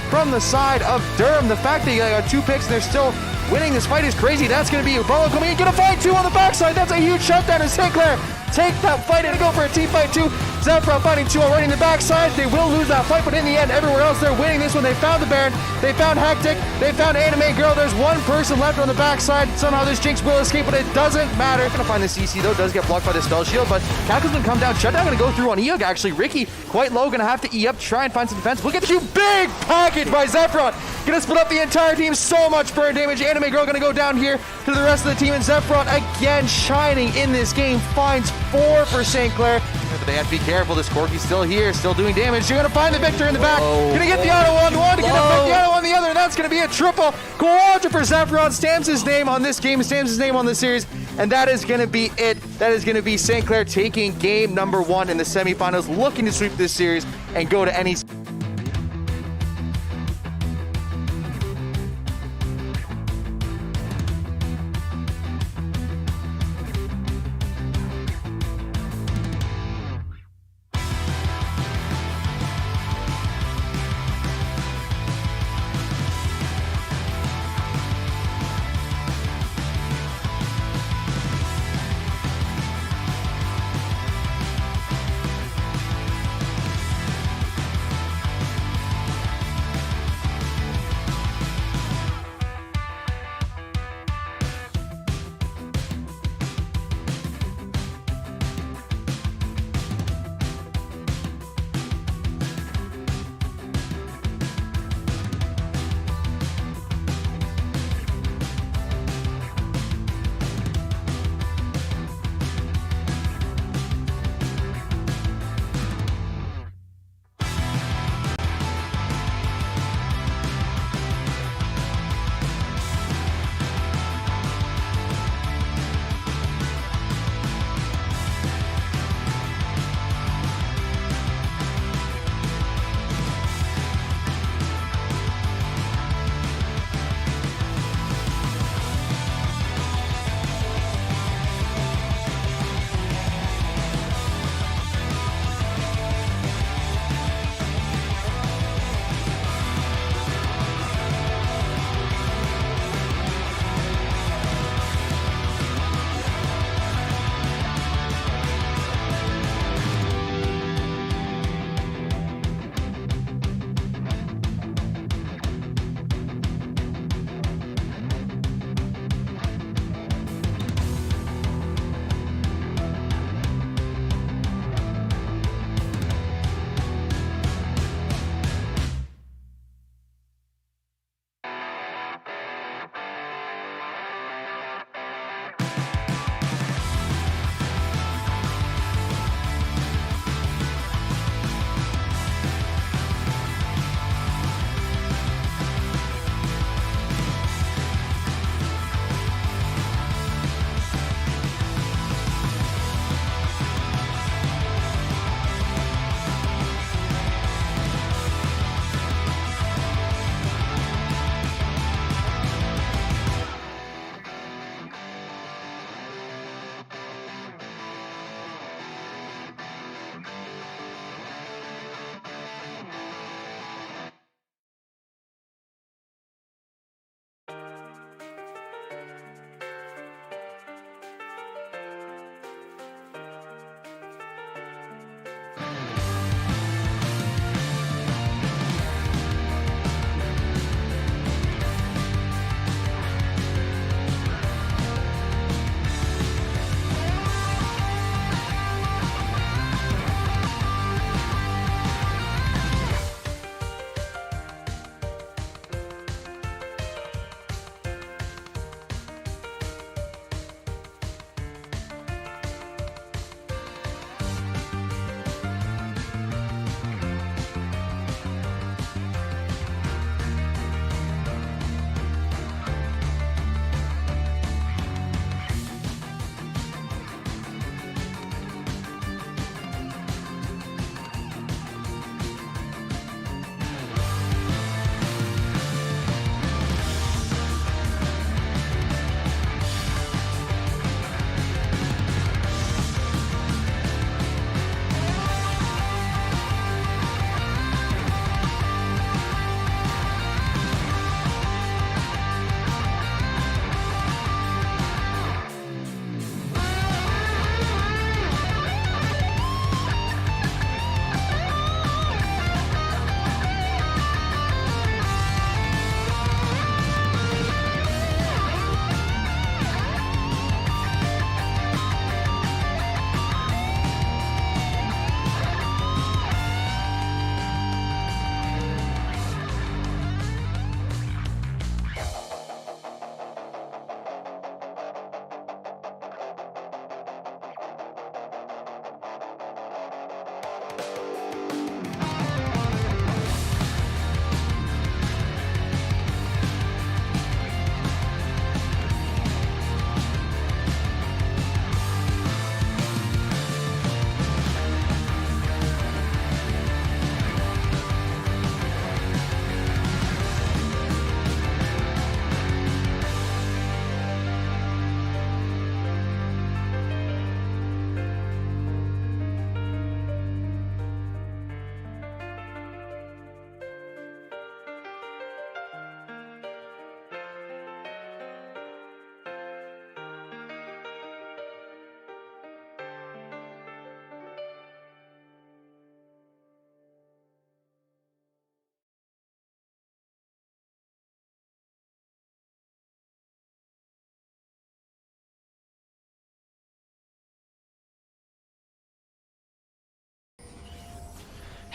S1: from the side of Durham. The fact that you got 2 picks and they're still winning this fight is crazy. That's going to be Barlow coming in. Gonna find 2 on the backside. That's a huge shutdown as St. Clair take that fight and go for a team fight 2. Zephyr fighting 2 already in the backside. They will lose that fight, but in the end, everywhere else they're winning this one. They found the Baron. They found Hectic. They found Anime Girl. There's 1 person left on the backside. Somehow this Jinx will escape, but it doesn't matter. Gonna find the CC though. Does get blocked by the spell shield, but Calca's gonna come down. Shutdown gonna go through on Eog actually. Ricky quite low. Gonna have to E up, try and find some defense. Look at you, big package by Zephyr. Gonna split up the entire team. So much burn damage. Anime Girl gonna go down here to the rest of the team, and Zephyr again shining in this game. Finds 4 for St. Clair. But they have to be careful. This Corky's still here, still doing damage. You're gonna find the Victor in the back. Gonna get the auto on one, gonna put the auto on the other, and that's gonna be a triple quadra for Zephyr. Stamps his name on this game, stamps his name on the series, and that is gonna be it. That is gonna be St. Clair taking game number 1 in the semifinals, looking to sweep this series and go to NECC.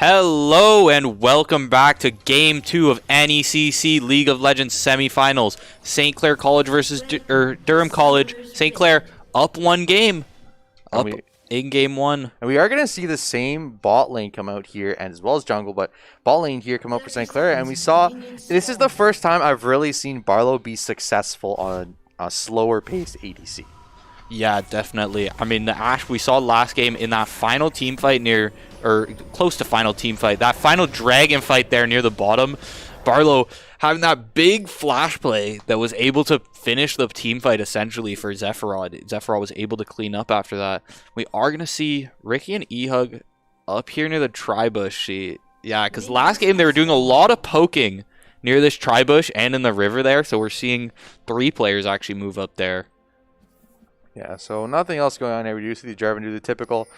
S2: Hello and welcome back to Game 2 of NECC League of Legends Semifinals. St. Clair College versus Durham College. St. Clair up one game. Up in Game 1.
S1: And we are going to see the same bot lane come out here, and as well as jungle, but bot lane here come out for St. Clair. And we saw, this is the first time I've really seen Barlow be successful on a slower paced ADC.
S2: Yeah, definitely. I mean, the Ashe we saw last game in that final team fight near, or close to final team fight, that final dragon fight there near the bottom, Barlow having that big flash play that was able to finish the team fight essentially for Zephyros. Zephyros was able to clean up after that. We are going to see Ricky and Ehug up here near the tri-bush. Yeah, because last game they were doing a lot of poking near this tri-bush and in the river there, so we're seeing 3 players actually move up there.
S1: Yeah, so nothing else going on here. We do see the Jarvan do the typical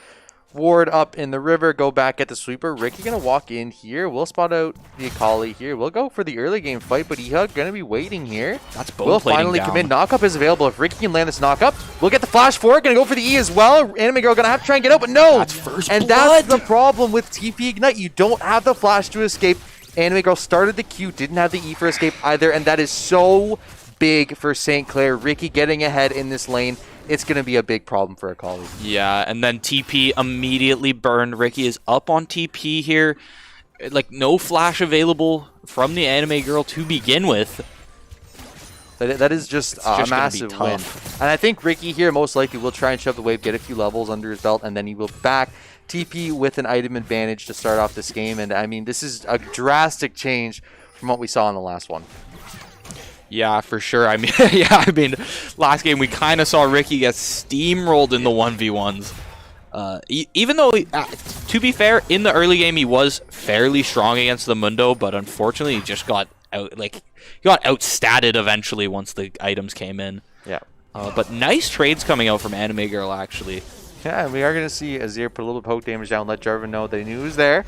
S1: ward up in the river, go back at the sweeper. Ricky going to walk in here. We'll spot out the Akali here. We'll go for the early game fight, but Ehug going to be waiting here.
S2: That's both.
S1: We'll finally commit. Knockup is available. If Ricky can land this knockup, we'll get the flash for it. Going to go for the E as well. Anime Girl going to have to try and get out, but no.
S2: That's first
S1: and
S2: blood.
S1: That's the problem with TP Ignite. You don't have the flash to escape. Anime Girl started the Q, didn't have the E for escape either, and that is so big for St. Clair. Ricky getting ahead in this lane. It's going to be a big problem for Akali.
S2: Yeah, and then TP immediately burned. Ricky is up on TP here. Like, no flash available from the anime girl to begin with.
S1: That is just a massive win. And I think Ricky here most likely will try and shove the wave, get a few levels under his belt, and then he will back TP with an item advantage to start off this game. And I mean, this is a drastic change from what we saw in the last one.
S2: Yeah, for sure. I mean, last game we kind of saw Ricky get steamrolled in the 1v1s. Even though, to be fair, in the early game he was fairly strong against the Mundo, but unfortunately he just got out, he got outstatted eventually once the items came in.
S1: Yeah.
S2: But nice trades coming out from Anime Girl, actually.
S1: Yeah, and we are going to see Azir put a little bit of poke damage down, let Jarvan know that he knew he was there.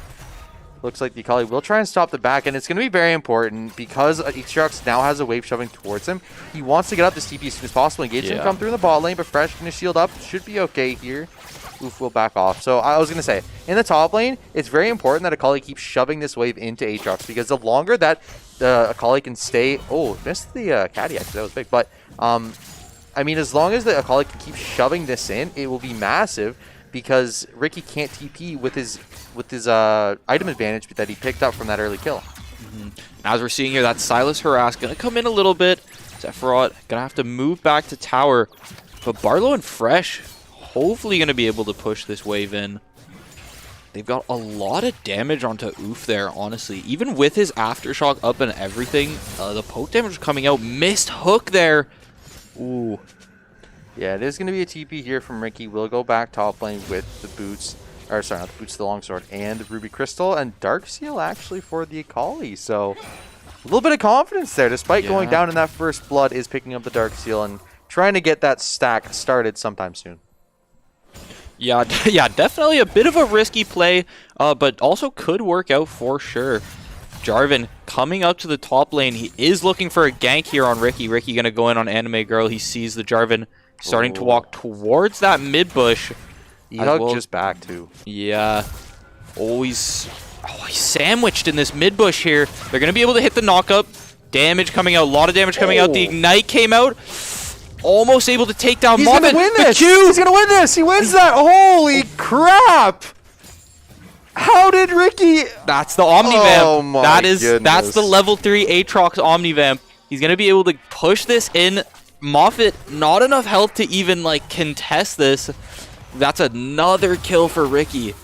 S1: Looks like the Akali will try and stop the back, and it's going to be very important because Aatrox now has a wave shoving towards him. He wants to get up this TP as soon as possible, engage him, come through in the bot lane, but Fresh going to shield up. Should be okay here. Oof will back off. So I was going to say, in the top lane, it's very important that Akali keeps shoving this wave into Aatrox, because the longer that the Akali can stay... Oh, missed the caddy, actually. That was big. But, I mean, as long as the Akali can keep shoving this in, it will be massive, because Ricky can't TP with his item advantage that he picked up from that early kill.
S2: As we're seeing here, that Silas Harass going to come in a little bit. Sephiroth going to have to move back to tower. But Barlow and Fresh hopefully going to be able to push this wave in. They've got a lot of damage onto Oof there, honestly. Even with his Aftershock up and everything, the poke damage is coming out. Missed hook there. Ooh.
S1: Yeah, it is going to be a TP here from Ricky. We'll go back top lane with the boots. Or sorry, not the boots, the longsword and the Ruby Crystal and Dark Seal actually for the Akali. So a little bit of confidence there, despite going down in that first blood, is picking up the Dark Seal and trying to get that stack started sometime soon.
S2: Yeah, definitely a bit of a risky play, but also could work out for sure. Jarvan coming up to the top lane. He is looking for a gank here on Ricky. Ricky going to go in on Anime Girl. He sees the Jarvan starting to walk towards that mid bush.
S1: Ehug just back too.
S2: Yeah. He's sandwiched in this mid bush here. They're going to be able to hit the knockup. Damage coming out. A lot of damage coming out. The Ignite came out. Almost able to take down Marvin.
S1: He's going to win this. He's going to win this. He wins that. Holy crap. How did Ricky...
S2: That's the Omnivamp.
S1: Oh my goodness.
S2: That's the level 3 Aatrox Omnivamp. He's going to be able to push this in. Moffat, not enough health to even contest this. That's another kill for Ricky.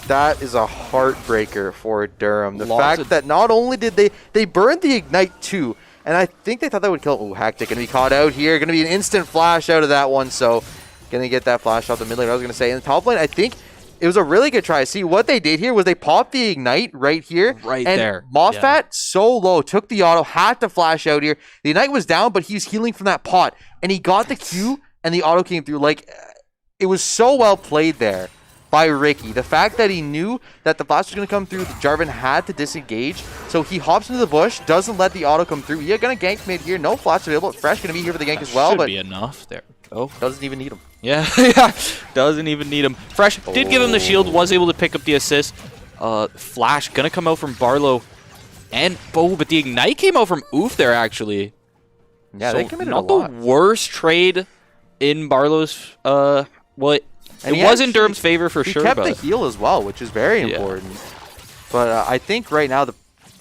S1: That is a heartbreaker for Durham. The fact that not only did they burned the Ignite too, and I think they thought that would kill... Oh, Hectic going to be caught out here. Going to be an instant flash out of that one, so going to get that flash off the mid lane. I was going to say, in the top lane, I think it was a really good try. See, what they did here was they popped the Ignite right here.
S2: Right
S1: and
S2: there.
S1: Moffat, so low, took the auto, had to flash out here. The Ignite was down, but he was healing from that pot, and he got the Q, and the auto came through. It was so well played there by Ricky. The fact that he knew that the flash was going to come through, Jarvan had to disengage. So he hops into the bush, doesn't let the auto come through. Yeah, going to gank mid here. No flash available. Fresh going to be here for the gank as well.
S2: Should be enough there. Oh,
S1: doesn't even need him.
S2: Yeah, doesn't even need him. Fresh did give him the shield, was able to pick up the assist. Flash gonna come out from Barlow. And, oh, but the Ignite came out from Oof there, actually.
S1: Yeah,
S2: so
S1: they committed
S2: not
S1: a lot.
S2: the worst trade in Barlow's, well, it
S1: And
S2: was in Durham's favor for sure.
S1: He kept
S2: but
S1: the heal as well, which is very important. But I think right now,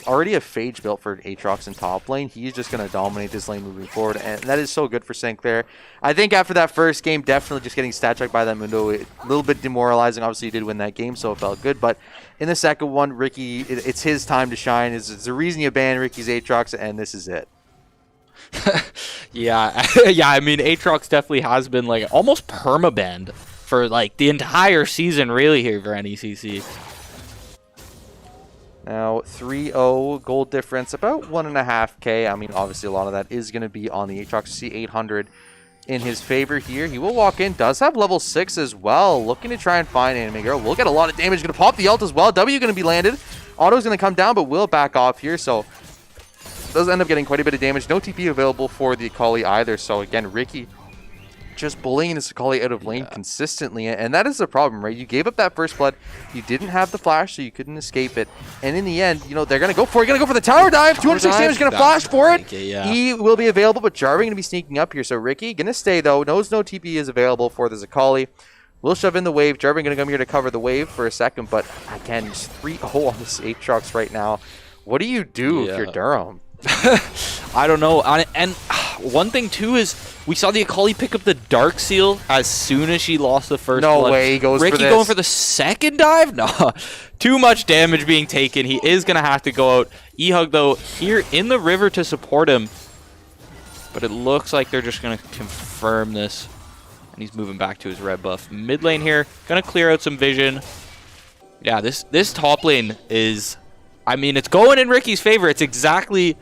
S1: already a Phage built for Aatrox in top lane. He's just going to dominate this lane moving forward, and that is so good for St. Clair. I think after that first game, definitely just getting stat checked by that Mundo, a little bit demoralizing. Obviously, he did win that game, so it felt good. But in the second one, Ricky, it's his time to shine. It's the reason you ban Ricky's Aatrox, and this is it.
S2: Yeah, yeah. I mean, Aatrox definitely has been like almost permabanned for like the entire season, really, here for NECC.
S1: Now, 3-0 gold difference, about 1.5K. I mean, obviously, a lot of that is going to be on the Aatrox. See 800 in his favor here. He will walk in. Does have level 6 as well. Looking to try and find Anime Girl. We'll get a lot of damage. Going to pop the ult as well. W going to be landed. Auto's going to come down, but will back off here. So, does end up getting quite a bit of damage. No TP available for the Akali either. So, again, Ricky just bullying this Akali out of lane consistently, and that is the problem, right? You gave up that first blood, you didn't have the flash, so you couldn't escape it, and in the end, you know, they're gonna go for it, gonna go for the tower dive, 206 damage, gonna flash for it. He will be available, but Jarvan gonna be sneaking up here, so Ricky gonna stay though, knows no TP is available for this Akali. We'll shove in the wave. Jarvan gonna come here to cover the wave for a second, but again, just 3-0 on this Aatrox right now. What do you do if you're Durham?
S2: I don't know. And one thing too is we saw the Akali pick up the Dark Seal as soon as she lost the first blood.
S1: No way he goes
S2: Ricky
S1: for this.
S2: going for the second dive? No. Too much damage being taken. He is going to have to go out. E-Hug, though, here in the river to support him. But it looks like they're just going to confirm this. And he's moving back to his red buff. Mid lane here. Going to clear out some vision. Yeah, this top lane is... I mean, it's going in Ricky's favor. It's exactly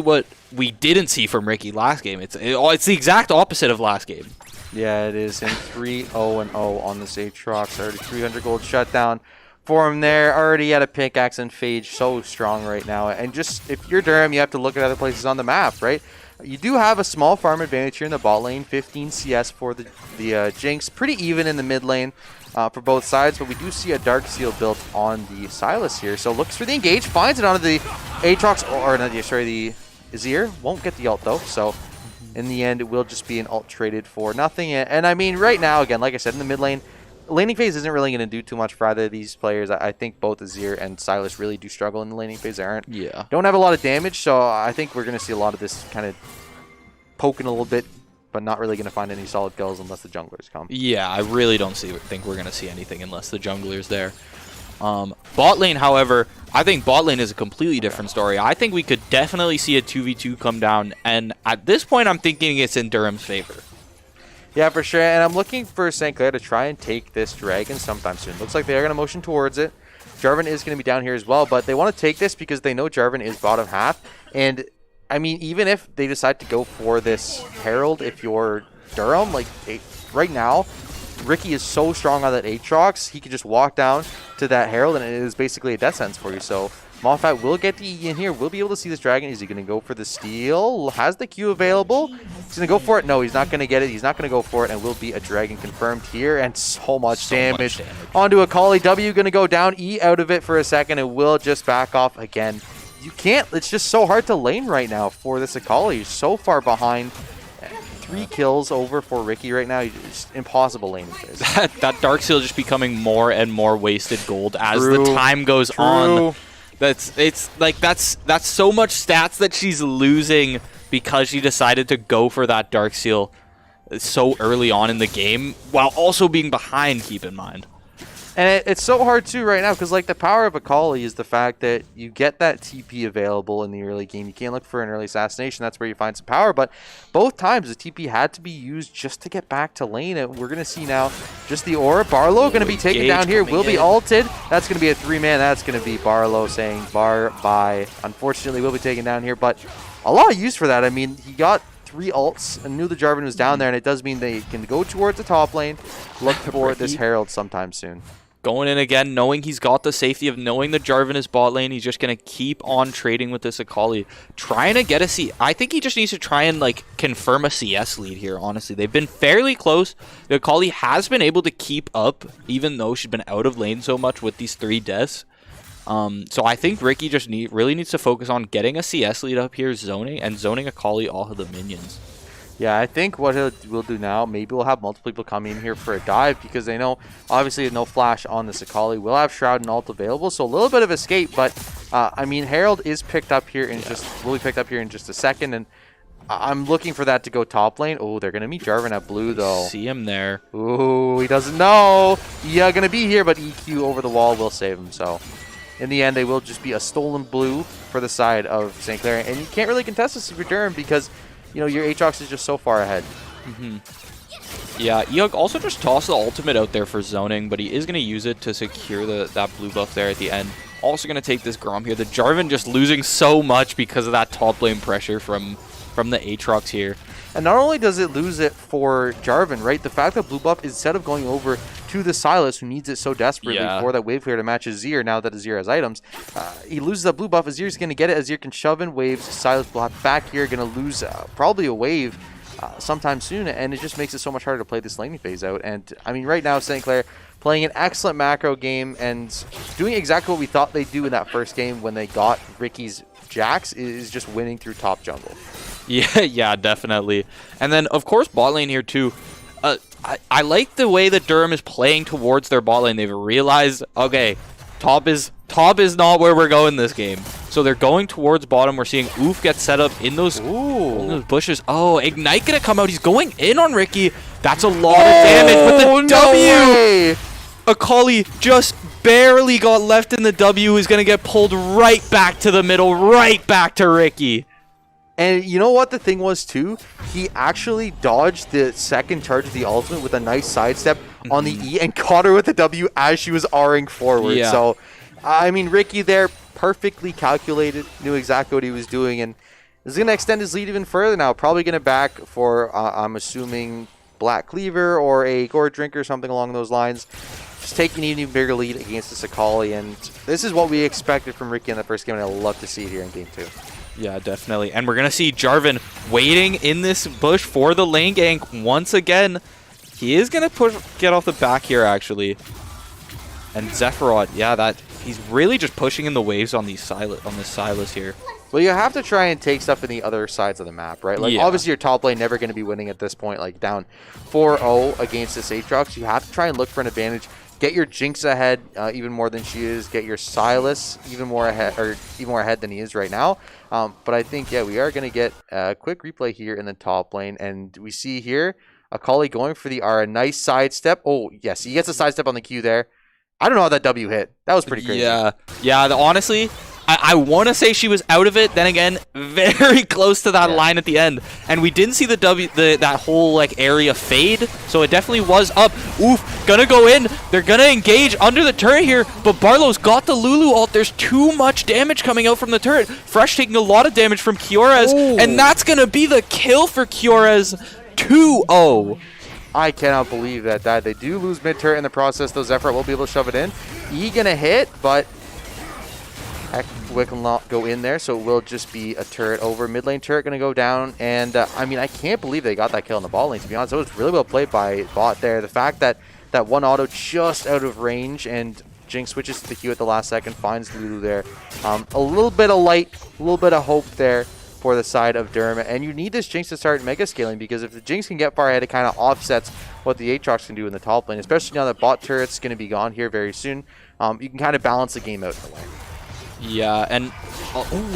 S2: what we didn't see from Ricky last game. It's the exact opposite of last game.
S1: Yeah, it is. And 3-0-0 on this Aatrox. Already 300 gold shutdown for him there. Already at a pickaxe and Phage, so strong right now. And just, if you're Durham, you have to look at other places on the map, right? You do have a small farm advantage here in the bot lane. 15 CS for the Jinx. Pretty even in the mid lane. For both sides, but we do see a Dark Seal built on the Sylas here. So looks for the engage, finds it onto the Aatrox, or not, sorry, the Azir. Won't get the ult though, so in the end, it will just be an ult traded for nothing. And I mean, right now, again, like I said, in the mid lane, laning phase isn't really going to do too much for either of these players. I think both Azir and Sylas really do struggle in the laning phase. They don't have a lot of damage, so I think we're going to see a lot of this kind of poking a little bit, but not really going to find any solid kills unless the junglers come.
S2: Yeah, I really don't think we're going to see anything unless the jungler's there. Bot lane, however, I think bot lane is a completely different story. I think we could definitely see a 2v2 come down, and at this point, I'm thinking it's in Durham's favor.
S1: Yeah, for sure, and I'm looking for St. Clair to try and take this dragon sometime soon. Looks like they are going to motion towards it. Jarvan is going to be down here as well, but they want to take this because they know Jarvan is bottom half, and I mean, even if they decide to go for this Herald, if you're Durham, like right now, Ricky is so strong on that Aatrox, he can just walk down to that Herald and it is basically a death sentence for you. So Moffat will get the E in here. We'll be able to see this dragon. Is he going to go for the steal? Has the Q available? He's going to go for it. No, he's not going to get it. He's not going to go for it, and will be a dragon confirmed here. And so much damage onto Akali. W going to go down. E out of it for a second. It will just back off again. You can't. It's just so hard to lane right now for this Akali. He's so far behind. 3 kills over for Ricky right now. It's impossible laning this.
S2: that Dark Seal just becoming more and more wasted gold as the time goes on. That's so much stats that she's losing because she decided to go for that Dark Seal so early on in the game while also being behind, keep in mind.
S1: And it's so hard too right now because like the power of Akali is the fact that you get that TP available in the early game. You can't look for an early assassination. That's where you find some power. But both times the TP had to be used just to get back to lane. And we're going to see now just the aura. Barlow going to be taken down here. Will be ulted. That's going to be a 3-man. That's going to be Barlow saying bye. Unfortunately, will be taken down here. But a lot of use for that. I mean, he got 3 ults and knew the Jarvan was down there. And it does mean they can go towards the top lane. Look for this Herald sometime soon.
S2: going in again, knowing he's got the safety of knowing the Jarvan is bot lane. He's just going to keep on trading with this Akali. Trying to get a C. I think he just needs to try and, like, confirm a CS lead here, honestly. They've been fairly close. The Akali has been able to keep up, even though she's been out of lane so much with these 3 deaths. So I think Ricky just really needs to focus on getting a CS lead up here, zoning Akali off of the minions.
S1: Yeah, I think what we'll do now, maybe we'll have multiple people come in here for a dive because they know, obviously, no flash on this Akali. We'll have Shroud and ult available, so a little bit of escape. But I mean, Herald is picked up here in will be picked up here in just a second, and I'm looking for that to go top lane. Oh, they're gonna meet Jarvan at blue though.
S2: See him there.
S1: Ooh, he doesn't know. Yeah, gonna be here, but EQ over the wall will save him. So in the end, they will just be a stolen blue for the side of St. Clair, and you can't really contest this if you're Durham because, you know, your Aatrox is just so far ahead.
S2: Yeah, Eog also just tossed the ultimate out there for zoning, but he is going to use it to secure that blue buff there at the end. Also going to take this Grom here. The Jarvan just losing so much because of that top lane pressure from the Aatrox here.
S1: And not only does it lose it for Jarvan, right? The fact that blue buff, instead of going over to the Sylas, who needs it so desperately for that wave clear to match Azir, now that Azir has items, he loses that blue buff. Azir's going to get it. Azir can shove in waves. Sylas will have back here, going to lose probably a wave sometime soon, and it just makes it so much harder to play this laning phase out. And, I mean, right now, St. Clair playing an excellent macro game and doing exactly what we thought they'd do in that first game when they got Ricky's Jax, is just winning through top jungle.
S2: Yeah, definitely. And then, of course, bot lane here, too. I like the way that Durham is playing towards their bot lane. They've realized, okay, top is not where we're going this game. So they're going towards bottom. We're seeing Oof get set up in those bushes. Oh, Ignite gonna come out. He's going in on Ricky. That's a lot of damage. But the W! Akali just barely got left in the W. Is gonna get pulled right back to the middle, right back to Ricky.
S1: And you know what the thing was too? He actually dodged the second charge of the ultimate with a nice sidestep on the E and caught her with the W as she was R-ing forward.
S2: Yeah.
S1: So, I mean, Ricky there perfectly calculated, knew exactly what he was doing, and is going to extend his lead even further now. Probably going to back for, I'm assuming, Black Cleaver or a Gourd Drinker, something along those lines. Just taking an even bigger lead against this Akali, and this is what we expected from Ricky in the first game, and I love to see it here in Game 2.
S2: Yeah, definitely. And we're going to see Jarvan waiting in this bush for the lane gank once again. He is going to get off the back here, actually. And Zephyros, yeah, he's really just pushing in the waves on this Sylas here.
S1: Well, you have to try and take stuff in the other sides of the map, right? Like, obviously, your top lane never going to be winning at this point, like down 4-0 against this Aatrox. You have to try and look for an advantage. Get your Jinx ahead even more than she is. Get your Sylas even more ahead than he is right now. But I think, yeah, we are going to get a quick replay here in the top lane. And we see here Akali going for the R. A nice sidestep. Oh, yes, he gets a sidestep on the Q there. I don't know how that W hit. That was pretty crazy.
S2: Yeah, honestly, I want to say she was out of it. Then again, very close to that line at the end. And we didn't see that whole like area fade. So it definitely was up. Oof, gonna go in. They're gonna engage under the turret here. But Barlow's got the Lulu ult. There's too much damage coming out from the turret. Fresh taking a lot of damage from Kiorez. And that's gonna be the kill for Kiorez. 2-0.
S1: I cannot believe that died. They do lose mid-turret in the process, though. Zephyr will be able to shove it in. E gonna hit, but Wick will not go in there, so it will just be a turret over. Mid lane turret gonna go down, and I mean, I can't believe they got that kill in the bot lane, to be honest. It was really well played by bot there. The fact that that one auto just out of range, and Jinx switches to the Q at the last second, finds Lulu there. A little bit of light, a little bit of hope there for the side of Durham, and you need this Jinx to start mega scaling, because if the Jinx can get far ahead, it kind of offsets what the Aatrox can do in the top lane, especially now that bot turret's going to be gone here very soon. You can kind of balance the game out in a way.
S2: Yeah, and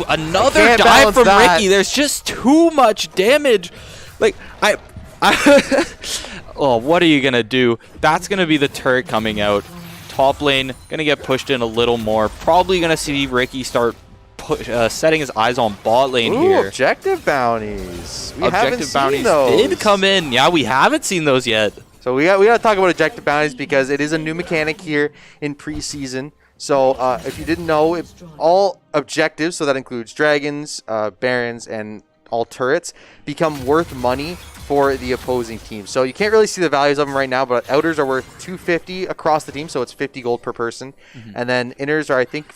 S2: another dive from Ricky. There's just too much damage. Like, oh, what are you going to do? That's going to be the turret coming out. Top lane, going to get pushed in a little more. Probably going to see Ricky start setting his eyes on bot lane here.
S1: Objective bounties. We
S2: objective bounties
S1: those.
S2: Did come in. Yeah, we haven't seen those yet.
S1: So we got to talk about objective bounties, because it is a new mechanic here in preseason. So if you didn't know, all objectives, so that includes dragons, barons, and all turrets become worth money for the opposing team. So you can't really see the values of them right now, but outers are worth 250 across the team, so it's 50 gold per person. And then inners are, I think,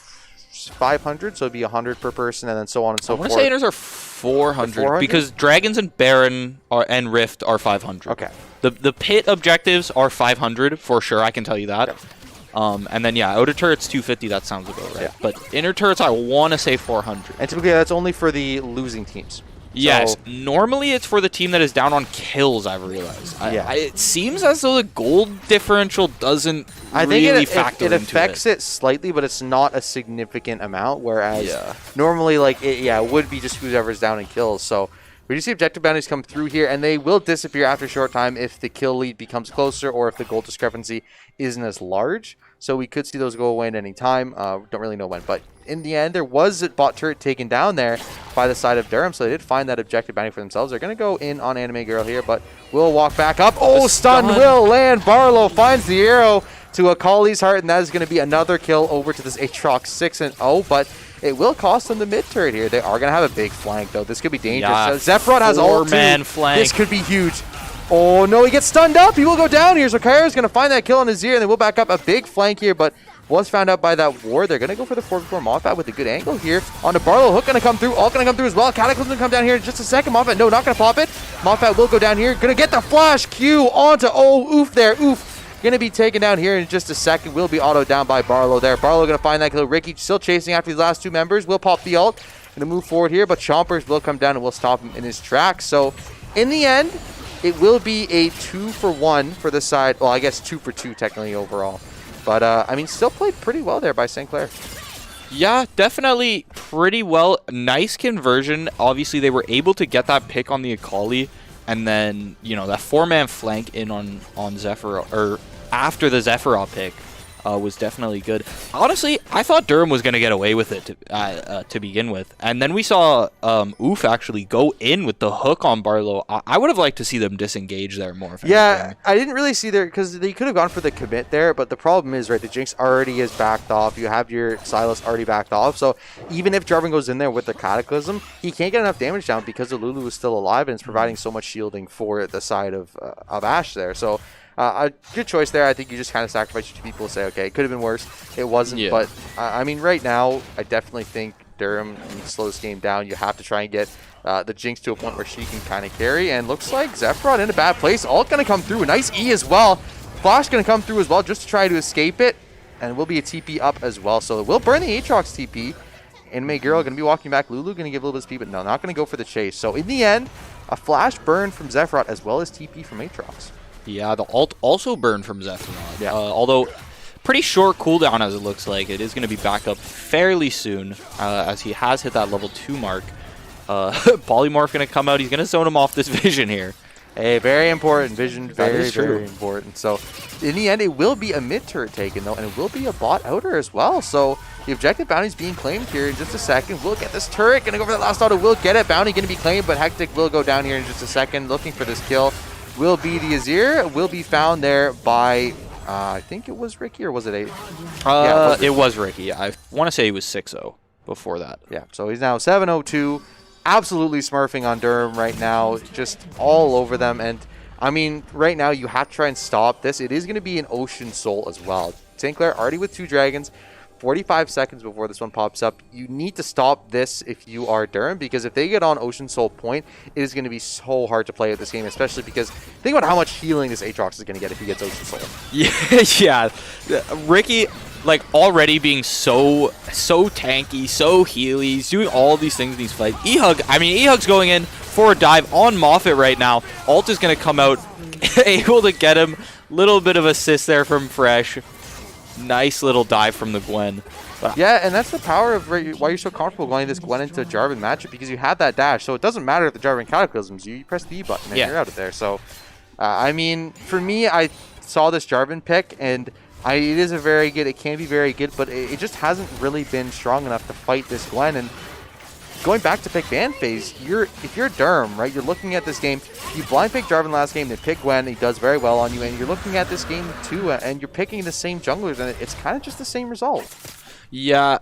S1: 500, so it'd be 100 per person, and then so on and so forth.
S2: I want to say inners are 400 because Dragons and Baron and Rift are 500.
S1: Okay.
S2: The pit objectives are 500 for sure, I can tell you that.
S1: Okay.
S2: And then, yeah, outer turrets 250, that sounds about right.
S1: Yeah.
S2: But inner turrets, I want to say 400.
S1: And typically that's only for the losing teams.
S2: Yes,
S1: So,
S2: normally it's for the team that is down on kills, I've realized.
S1: Yeah.
S2: It seems as though the gold differential doesn't
S1: I think
S2: really
S1: it
S2: factor into
S1: affects it slightly, but it's not a significant amount, whereas
S2: Yeah.
S1: normally, like, it would be just whoever's down in kills. So we do see objective bounties come through here, and they will disappear after a short time if the kill lead becomes closer or if the gold discrepancy isn't as large. So we could see those go away at any time. Don't really know when, but in the end, there was a bot turret taken down there by the side of Durham, so they did find that objective bounty for themselves. They're going to go in on Anime Girl here, but will walk back up. Oh, stun will land. Barlow finds the arrow to Akali's heart, and that is going to be another kill over to this Aatrox 6-0, but it will cost them the mid turret here. They are going to have a big flank, though. This could be dangerous.
S2: Yeah,
S1: Zephrod has ult, too.
S2: 4-man flank.
S1: This could be huge. Oh, no, he gets stunned up. He will go down here. So Clair is going to find that kill on his ear, and they will back up a big flank here, but was found out by that ward. They're going to go for the 4v4 Moffat with a good angle here. On to Barlow. Hook going to come through. Ult going to come through as well. Cataclysm going to come down here in just a second. Moffat, no, not going to pop it. Moffat will go down here. Going to get the flash Q onto, oof there. Oof. Going to be taken down here in just a second. Will be auto down by Barlow there. Barlow going to find that kill. Ricky still chasing after these last two members. Will pop the ult. Going to move forward here, but Chompers will come down and will stop him in his tracks. So in the end, it will be a 2-for-1 for the side. Well, I guess 2-for-2 technically overall. But, I mean, still played pretty well there by St. Clair.
S2: Yeah, definitely pretty well. Nice conversion. Obviously, they were able to get that pick on the Akali, and then, you know, that 4-man flank in on Zephyr, or after the Zephyr pick was definitely good. Honestly, I thought Durham was going to get away with it to begin with. And then we saw Oof actually go in with the hook on Barlow. I would have liked to see them disengage there more.
S1: Yeah, I didn't really see there, because they could have gone for the commit there, but the problem is, right, the Jinx already is backed off. You have your Silas already backed off, so even if Jarvan goes in there with the Cataclysm, he can't get enough damage down because the Lulu is still alive and it's providing so much shielding for the side of Ashe there. So a good choice there. I think you just kind of sacrifice your two people and say, okay, it could have been worse. It wasn't,
S2: Yeah.
S1: but I mean, right now, I definitely think Durham needs to slow this game down. You have to try and get the Jinx to a point where she can kind of carry, and looks like Zephrod in a bad place. Ult going to come through. Nice E as well. Flash going to come through as well just to try to escape it, and will be a TP up as well. So we'll burn the Aatrox TP. Anime Girl going to be walking back. Lulu going to give a little bit of speed, but no, not going to go for the chase. So in the end, a flash burn from Zephrod as well as TP from Aatrox.
S2: Yeah, the ult also burned from Zephyr.
S1: Yeah.
S2: Although pretty short cooldown as it looks like. It is going to be back up fairly soon as he has hit that level 2 mark. Polymorph going to come out. He's going to zone him off this vision here.
S1: Hey, very important. Vision, very,
S2: is true.
S1: very important. So in the end, it will be a mid turret taken, though, and it will be a bot outer as well. So the objective bounty is being claimed here in just a second. We'll get this turret. Going to go for that last auto. Will get it. Bounty going to be claimed, but Hectic will go down here in just a second, looking for this kill. Will be the Azir. Will be found there by, I think it was Ricky, or was it 8?
S2: Yeah, it was Ricky. I want to say he was 6-0 before that.
S1: Yeah, so he's now 7-0-2. Absolutely smurfing on Durham right now, just all over them. And I mean, right now you have to try and stop this. It is going to be an Ocean Soul as well. St. Clair already with 2 dragons. 45 seconds before this one pops up. You need to stop this if you are Durham, because if they get on Ocean Soul point, it is going to be so hard to play at this game, especially because think about how much healing this Aatrox is going to get if he gets Ocean Soul.
S2: Yeah. Ricky, like, already being so tanky, so healy, he's doing all these things in these fights. E-Hug's going in for a dive on Moffat right now. Ult is going to come out, able to get him. Little bit of assist there from Fresh. Nice little dive from the Gwen. But
S1: yeah, and that's the power of why you're so comfortable going this Gwen into Jarvan matchup, because you have that dash. So it doesn't matter if the Jarvan Cataclysms you press the E button and you're out of there. So, I mean, for me, I saw this Jarvan pick, and it is a very good, it can be very good, but it just hasn't really been strong enough to fight this Gwen. And going back to pick ban phase, if you're Durham, right, you're looking at this game, you blind pick Jarvan last game, then pick Gwen, he does very well on you, and you're looking at this game too, and you're picking the same junglers, and it's kind of just the same result.
S2: yeah,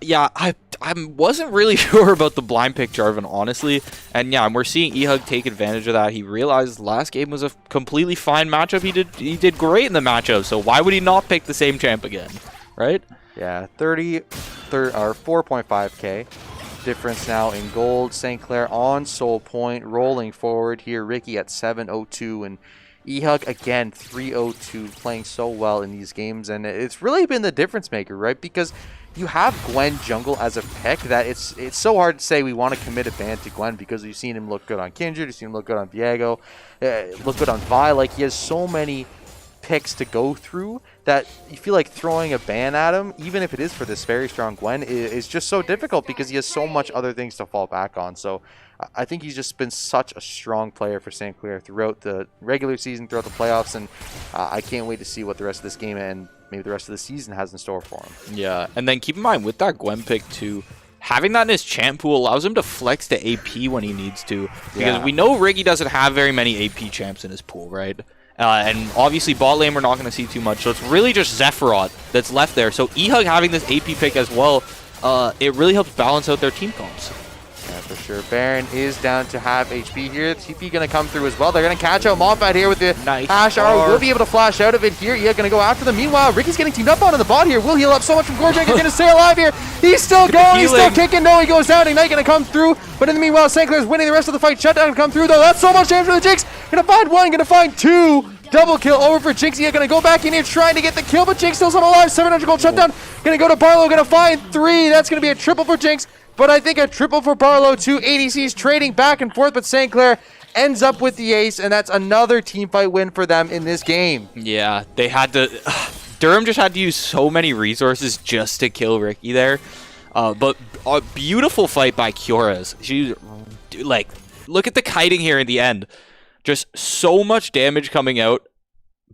S2: wasn't really sure about the blind pick Jarvan, honestly. And yeah, we're seeing eHug take advantage of that. He realized last game was a completely fine matchup. He did great in the matchup, so why would he not pick the same champ again, right?
S1: Yeah, 4.5k difference now in gold. St. Clair on Soul Point, rolling forward here. Ricky at 702 and eHug again 302, playing so well in these games, and it's really been the difference maker, right? Because you have Gwen jungle as a pick that it's so hard to say we want to commit a ban to Gwen, because you've seen him look good on Kindred, you've seen him look good on Viego, look good on Vi. Like, he has so many picks to go through that you feel like throwing a ban at him, even if it is for this very strong Gwen, is just so difficult because he has so much other things to fall back on. So I think he's just been such a strong player for St. Clair throughout the regular season, throughout the playoffs, and I can't wait to see what the rest of this game and maybe the rest of the season has in store for him.
S2: Yeah, and then keep in mind with that Gwen pick too, having that in his champ pool allows him to flex to AP when he needs to, because we know Riggy doesn't have very many AP champs in his pool, right? And obviously bot lane we're not going to see too much, so it's really just Zephyros that's left there. So eHug having this AP pick as well, it really helps balance out their team comps.
S1: Yeah, for sure. Baron is down to half HP here. TP going to come through as well. They're going to catch out Moffat here with the Ash Arrow. Will be able to flash out of it here. Yeah, going to go after them. Meanwhile, Ricky's getting teamed up on in the bot here. Will heal up so much from Gorjek. He's going to stay alive here. He's still going. He's still kicking. No, he goes down. Ignite going to come through. But in the meanwhile, St. Clair's winning the rest of the fight. Shutdown come through, though. That's so much damage for the Jinx. Going to find one. Going to find two. Double kill over for Jinx. He's going to go back in here trying to get the kill, but Jinx still's alive. 700 gold shutdown. Going to go to Barlow. Going to find three. That's going to be a triple for Jinx. But I think a triple for Barlow too. ADCs trading back and forth, but St. Clair ends up with the ace, and that's another team fight win for them in this game.
S2: Yeah, they had to... Durham just had to use so many resources just to kill Ricky there. But a beautiful fight by Kyora's. She, like, look at the kiting here in the end. Just so much damage coming out.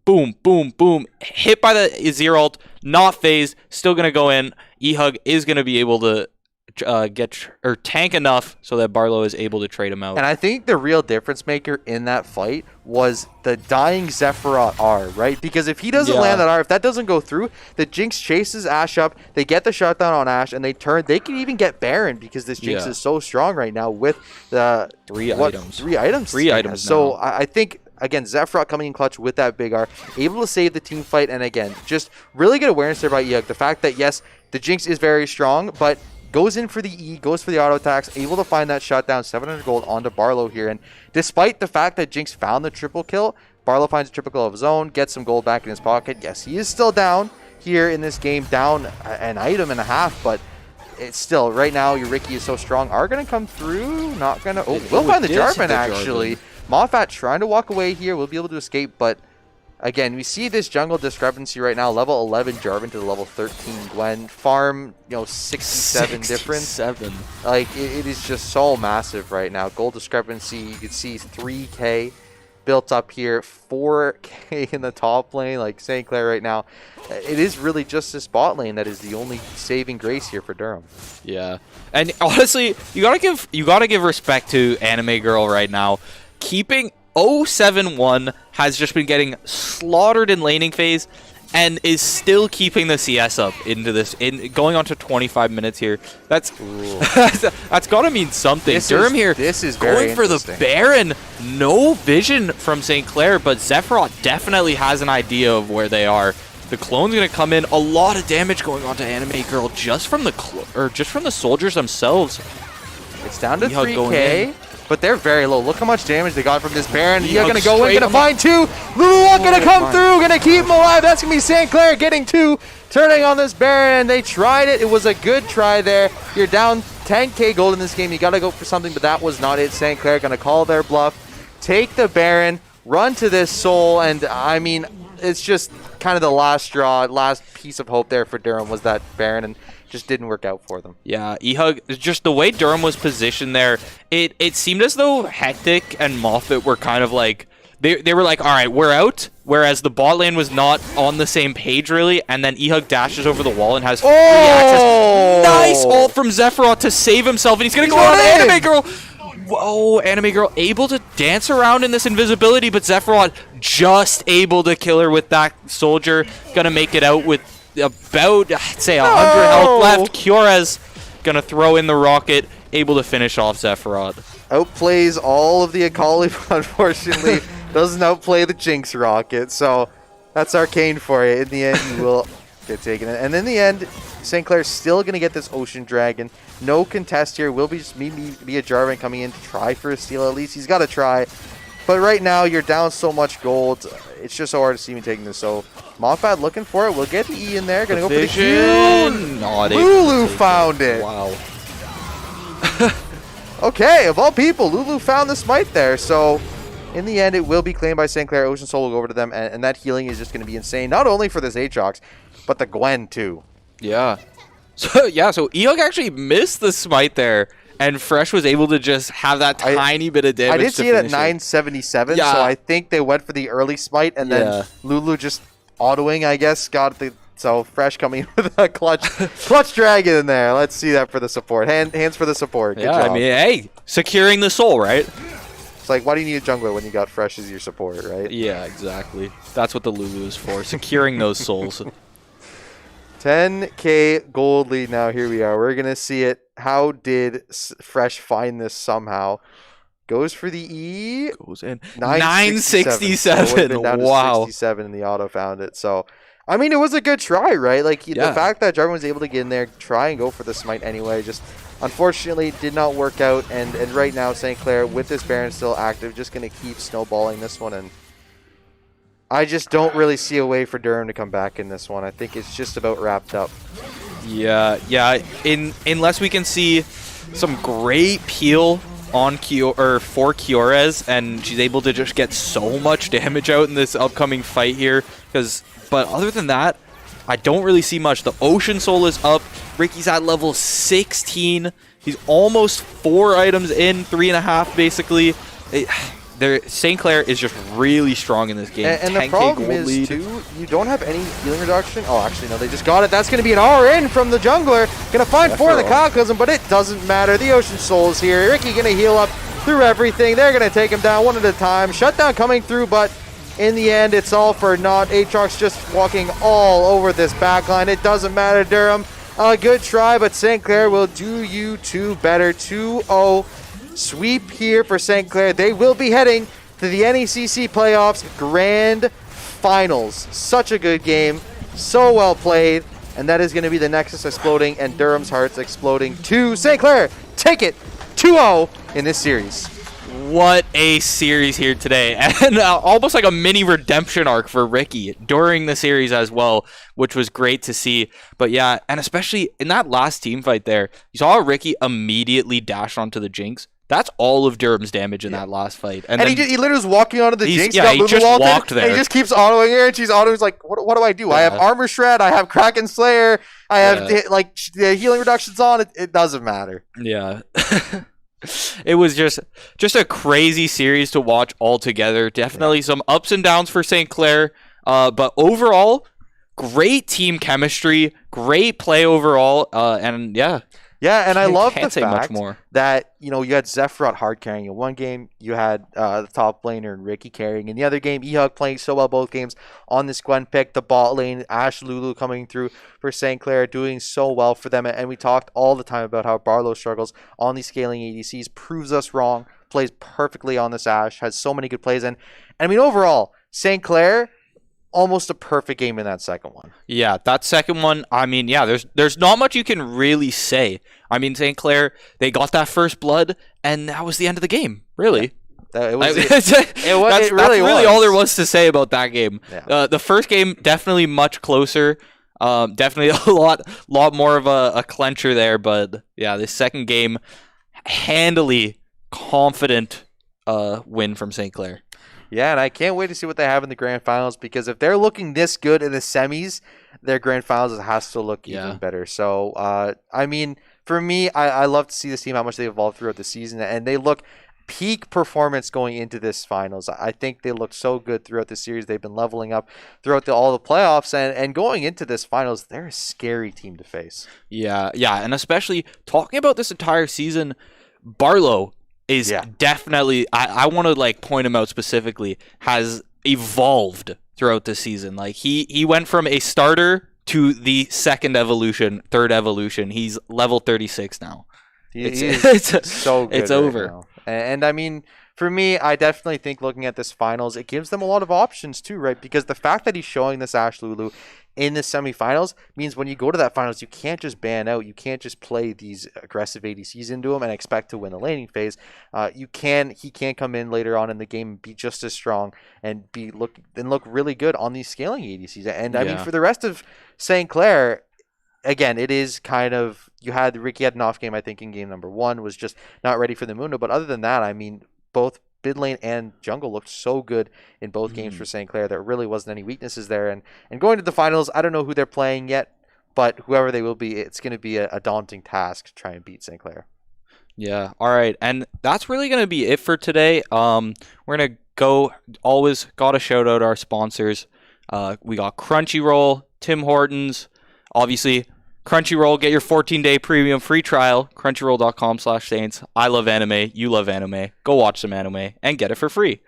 S2: Boom, boom, boom. Hit by the Azir ult, not phased, still going to go in. eHug is going to be able to tank enough so that Barlow is able to trade him out.
S1: And I think the real difference maker in that fight was the dying Zephyros R, right? Because if he doesn't land that R, if that doesn't go through, the Jinx chases Ashe up, they get the shutdown on Ashe, and they can even get Baron, because this Jinx is so strong right now with the three items. So I think, again, Zephyros coming in clutch with that big R, able to save the team fight, and again, just really good awareness there by eHug. The fact that, yes, the Jinx is very strong, but goes in for the E, goes for the auto attacks, able to find that shutdown, 700 gold onto Barlow here. And despite the fact that Jinx found the triple kill, Barlow finds a triple kill of his own, gets some gold back in his pocket. Yes, he is still down here in this game, down an item and a half, but it's still, right now, your Ricky is so strong. Are going to come through, not going to... Oh, we'll find the Jarvan, actually. Moffat trying to walk away here, will be able to escape, but again, we see this jungle discrepancy right now. Level 11 Jarvan to the level 13 Gwen. Farm, 67 difference. Like, it is just so massive right now. Gold discrepancy, you can see 3k built up here. 4k in the top lane. Like, St. Clair right now, it is really just this bot lane that is the only saving grace here for Durham.
S2: Yeah. And honestly, you gotta give respect to Anime Girl right now. Keeping 071 has just been getting slaughtered in laning phase and is still keeping the CS up into this, going on to 25 minutes here. That's got to mean something. Durham here
S1: this is very
S2: going for the Baron. No vision from St. Clair, but Zephyros definitely has an idea of where they are. The clone's going to come in. A lot of damage going on to Anime Girl just from the soldiers themselves.
S1: It's down to 3k. But they're very low. Look how much damage they got from this Baron. You're going to go in, going to find two. Luluwalk going to come through, going to keep him alive. That's going to be St. Clair getting two, turning on this Baron. They tried it. It was a good try there. You're down 10k gold in this game. You got to go for something, but that was not it. St. Clair going to call their bluff, take the Baron, run to this Soul, and I mean, it's just kind of the last straw, last piece of hope there for Durham was that Baron, and just didn't work out for them. Yeah,
S2: eHug, just the way Durham was positioned there, it seemed as though Hectic and Moffat were kind of like, they were like, all right, we're out, whereas the bot lane was not on the same page really, and then eHug dashes over the wall and has free access. Nice ult from Zephyros to save himself, and he's going to go on Anime Girl. Whoa, Anime Girl able to dance around in this invisibility, but Zephyros just able to kill her with that soldier. Gonna make it out with about, I'd say, 100 health left. Kyora's Gonna throw in the rocket, able to finish off Sephiroth.
S1: Outplays all of the Akali, but unfortunately doesn't outplay the Jinx rocket. So that's Arcane for you. In the end, you will get taken. And in the end, St. Clair's still going to get this Ocean Dragon. No contest here. Will be just be a Jarvan coming in to try for a steal. At least he's got to try. But right now, you're down so much gold. It's just so hard to see me taking this. So Mothbad looking for it. We'll get the E in there. Going to go for the Q.
S2: Not
S1: Lulu found it.
S2: Wow.
S1: Okay, of all people, Lulu found the smite there. So in the end, it will be claimed by St. Clair. Ocean Soul will go over to them. And that healing is just going to be insane. Not only for this Aatrox, but the Gwen too.
S2: Yeah. So Ehog actually missed the smite there. And Fresh was able to just have that tiny bit of damage.
S1: I did see it at 977, so I think they went for the early smite, and then Lulu just autoing, I guess, got the... So Fresh coming with a clutch dragon in there. Let's see that for the support. Hands for the support. Good job.
S2: I mean, hey, securing the soul, right?
S1: It's like, why do you need a jungler when you got Fresh as your support, right?
S2: Yeah, exactly. That's what the Lulu is for, securing those souls.
S1: 10k gold lead now. Here we are. We're going to see it. How did Fresh find this somehow? Goes for the E.
S2: Goes in.
S1: 967. So
S2: wow.
S1: 67 and the auto found it. So, I mean, it was a good try, right? Like, the fact that Jarvan was able to get in there, try and go for the smite anyway, just unfortunately did not work out. And right now, St. Clair, with this Baron still active, just going to keep snowballing this one. And I just don't really see a way for Durham to come back in this one. I think it's just about wrapped up.
S2: Yeah. Unless we can see some great peel on for Kiorez, and she's able to just get so much damage out in this upcoming fight here. But other than that, I don't really see much. The Ocean Soul is up. Ricky's at level 16. He's almost 4 items in, 3.5 basically. St. Clair is just really strong in this game.
S1: And the problem is, lead. Too, you don't have any healing reduction. Oh, actually, no, they just got it. That's going to be an RN from the jungler. Going to find 4 in the Cataclysm, but it doesn't matter. The Ocean Soul is here. Ricky going to heal up through everything. They're going to take him down one at a time. Shutdown coming through, but in the end, it's all for naught. Aatrox just walking all over this backline. It doesn't matter, Durham. A good try, but St. Clair will do you two better. 2-0. Sweep here for St. Clair. They will be heading to the NECC playoffs grand finals. Such a good game. So well played. And that is going to be the Nexus exploding and Durham's hearts exploding to St. Clair. Take it 2-0 in this series.
S2: What a series here today. And almost like a mini redemption arc for Ricky during the series as well, which was great to see. But yeah, and especially in that last team fight there, you saw Ricky immediately dash onto the Jinx. That's all of Durham's damage in that last fight. And
S1: he literally was walking onto the Jinx.
S2: Yeah, he just walked there.
S1: And he just keeps autoing her, and she's autoing. He's like, what do I do? I have Armor Shred. I have Kraken Slayer. I have the healing reductions on. It doesn't matter.
S2: Yeah. It was just a crazy series to watch altogether. Definitely some ups and downs for St. Clair. But overall, great team chemistry. Great play overall. And yeah.
S1: Yeah, and I love the
S2: much
S1: fact
S2: more.
S1: that, you had Sephiroth hard carrying in one game. You had the top laner and Ricky carrying in the other game. Ehog playing so well both games on this Gwen pick. The bot lane, Ash Lulu coming through for St. Clair, doing so well for them. And we talked all the time about how Barlow struggles on these scaling ADCs. Proves us wrong. Plays perfectly on this Ash. Has so many good plays. And I mean, overall, St. Clair, almost a perfect game in that second one.
S2: Yeah, that second one, I mean, yeah, there's not much you can really say. I mean, St. Clair, they got that first blood, and that was the end of the game, really.
S1: Yeah.
S2: That's really all there was to say about that game. Yeah. The first game, definitely much closer. Definitely a lot more of a clencher there, but yeah, this second game, handily confident win from St. Clair.
S1: Yeah, and I can't wait to see what they have in the grand finals, because if they're looking this good in the semis, their grand finals has to look even better. So, I mean, for me, I love to see this team, how much they evolved throughout the season, and they look peak performance going into this finals. I think they look so good throughout the series. They've been leveling up throughout all the playoffs, and going into this finals, they're a scary team to face.
S2: Yeah, and especially talking about this entire season, Barlow is definitely, I want to point him out specifically, has evolved throughout the season. Like he went from a starter to the second evolution, third evolution. He's level 36 now.
S1: He's
S2: It's
S1: so good.
S2: it's
S1: right
S2: over.
S1: now. And I mean, for me, I definitely think looking at this finals, it gives them a lot of options too, right? Because the fact that he's showing this Ash Lulu in the semifinals means when you go to that finals, you can't just ban out. You can't just play these aggressive ADCs into him and expect to win the laning phase. He can come in later on in the game and be just as strong and look really good on these scaling ADCs. And I mean, for the rest of St. Clair, again, it is kind of, Ricky had an off game, I think, in game number 1, was just not ready for the Mundo. But other than that, I mean, both mid lane and jungle looked so good in both games for St. Clair. There really wasn't any weaknesses there. And going to the finals, I don't know who they're playing yet, but whoever they will be, it's going to be a daunting task to try and beat St. Clair.
S2: Yeah. All right. And that's really going to be it for today. We're going to go, always got to shout out our sponsors. We got Crunchyroll, Tim Hortons, obviously Crunchyroll. Get your 14-day premium free trial, crunchyroll.com/saints. I love anime. You love anime. Go watch some anime and get it for free.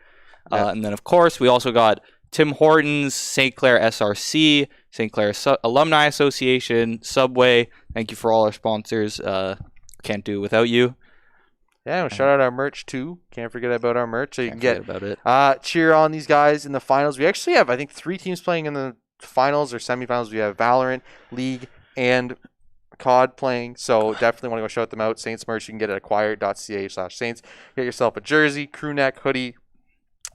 S2: And then, of course, we also got Tim Hortons, St. Clair SRC, St. Clair Alumni Association, Subway. Thank you for all our sponsors. Can't do it without you.
S1: Yeah, we'll shout out our merch too. Can't forget about our merch. So you can get
S2: about it.
S1: Cheer on these guys in the finals. We actually have, I think, 3 teams playing in the finals or semifinals. We have Valorant, League, and COD playing. So definitely want to go shout them out. Saints merch, you can get at acquired.ca/Saints. Get yourself a jersey, crew neck, hoodie,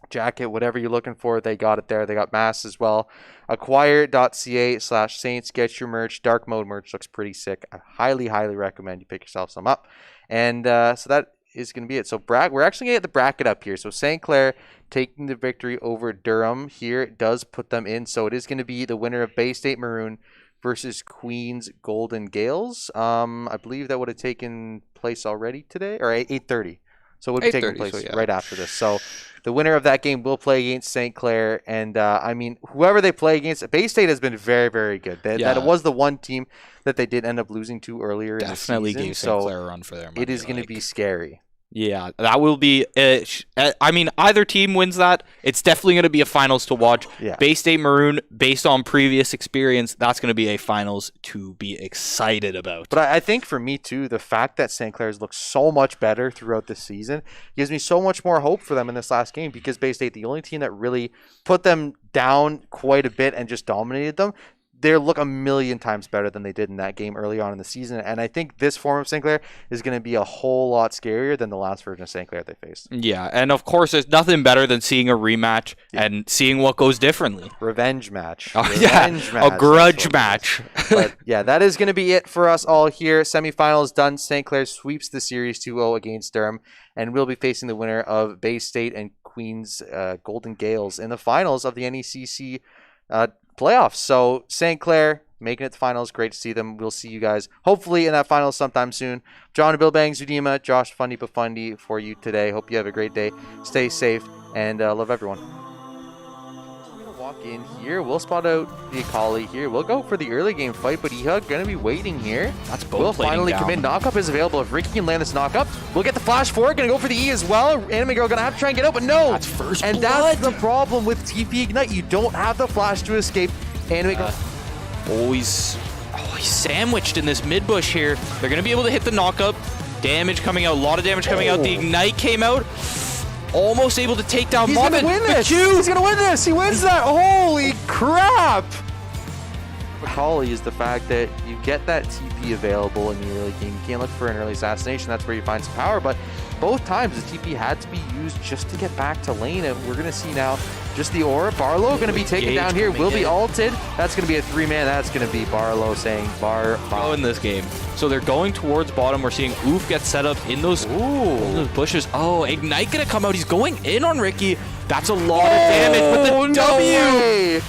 S1: jacket, whatever you're looking for. They got it there. They got masks as well. Acquired.ca/Saints. Get your merch. Dark mode merch looks pretty sick. I highly recommend you pick yourself some up. And so that is going to be it. So we're actually going to get the bracket up here. So St. Clair taking the victory over Durham here. It does put them in. So it is going to be the winner of Bay State Maroon versus Queens Golden Gales. I believe that would have taken place already today, or 8:30. So it would be taking place right after this. So the winner of that game will play against St. Clair. And I mean, whoever they play against, Bay State has been very good. That was the one team that they did end up losing to earlier in the season.
S2: Definitely gave St. Clair a run for their money.
S1: It is going to be scary.
S2: Yeah, that will be. I mean, either team wins that, it's definitely going to be a finals to watch.
S1: Yeah.
S2: Bay State Maroon, based on previous experience, that's going to be a finals to be excited about.
S1: But I think for me too, the fact that St. Clair's looked so much better throughout the season gives me so much more hope for them in this last game, because Bay State, the only team that really put them down quite a bit and just dominated them, they look a million times better than they did in that game early on in the season. And I think this form of St. Clair is going to be a whole lot scarier than the last version of St. Clair they faced.
S2: Yeah, and of course, there's nothing better than seeing a rematch and seeing what goes differently.
S1: Revenge match.
S2: A grudge match.
S1: But yeah, that is going to be it for us all here. Semifinals done. St. Clair sweeps the series 2-0 against Durham, and we'll be facing the winner of Bay State and Queens Golden Gales in the finals of the NECC playoffs. So St. Clair making it to finals. Great to see them. We'll see you guys hopefully in that finals sometime soon. John and Bill Bangs, Udima, Josh Fundy Pafundi for you today. Hope you have a great day. Stay safe and love everyone. We're gonna walk in here. We'll spot out the Akali here. We'll go for the early game fight, but Ehud gonna be waiting here.
S2: That's both.
S1: We'll finally commit. Knockup is available. If Ricky can land this knockup, we'll get the flash for it. Gonna go for the E as well. Anime Girl gonna have to try and get out, but no.
S2: That's first
S1: and
S2: blood.
S1: That's the problem with TP Ignite. You don't have the flash to escape. Anime Girl.
S2: He's sandwiched in this mid bush here. They're gonna be able to hit the knockup. Damage coming out. A lot of damage coming out. The Ignite came out. Almost able to take down Marvin.
S1: He's gonna win this. He's gonna win this. He wins that. Holy crap! Akali is the fact that you get that TP available in the early game. You can't look for an early assassination. That's where you find some power. But both times the TP had to be used just to get back to lane. And we're gonna see now just the aura. Barlow gonna be taken down here. Will be ulted. That's gonna be a 3-man. That's gonna be Barlow saying bar.
S2: In this game. So they're going towards bottom. We're seeing Oof get set up in those bushes. Oh, Ignite gonna come out. He's going in on Ricky. That's a lot of damage with the W.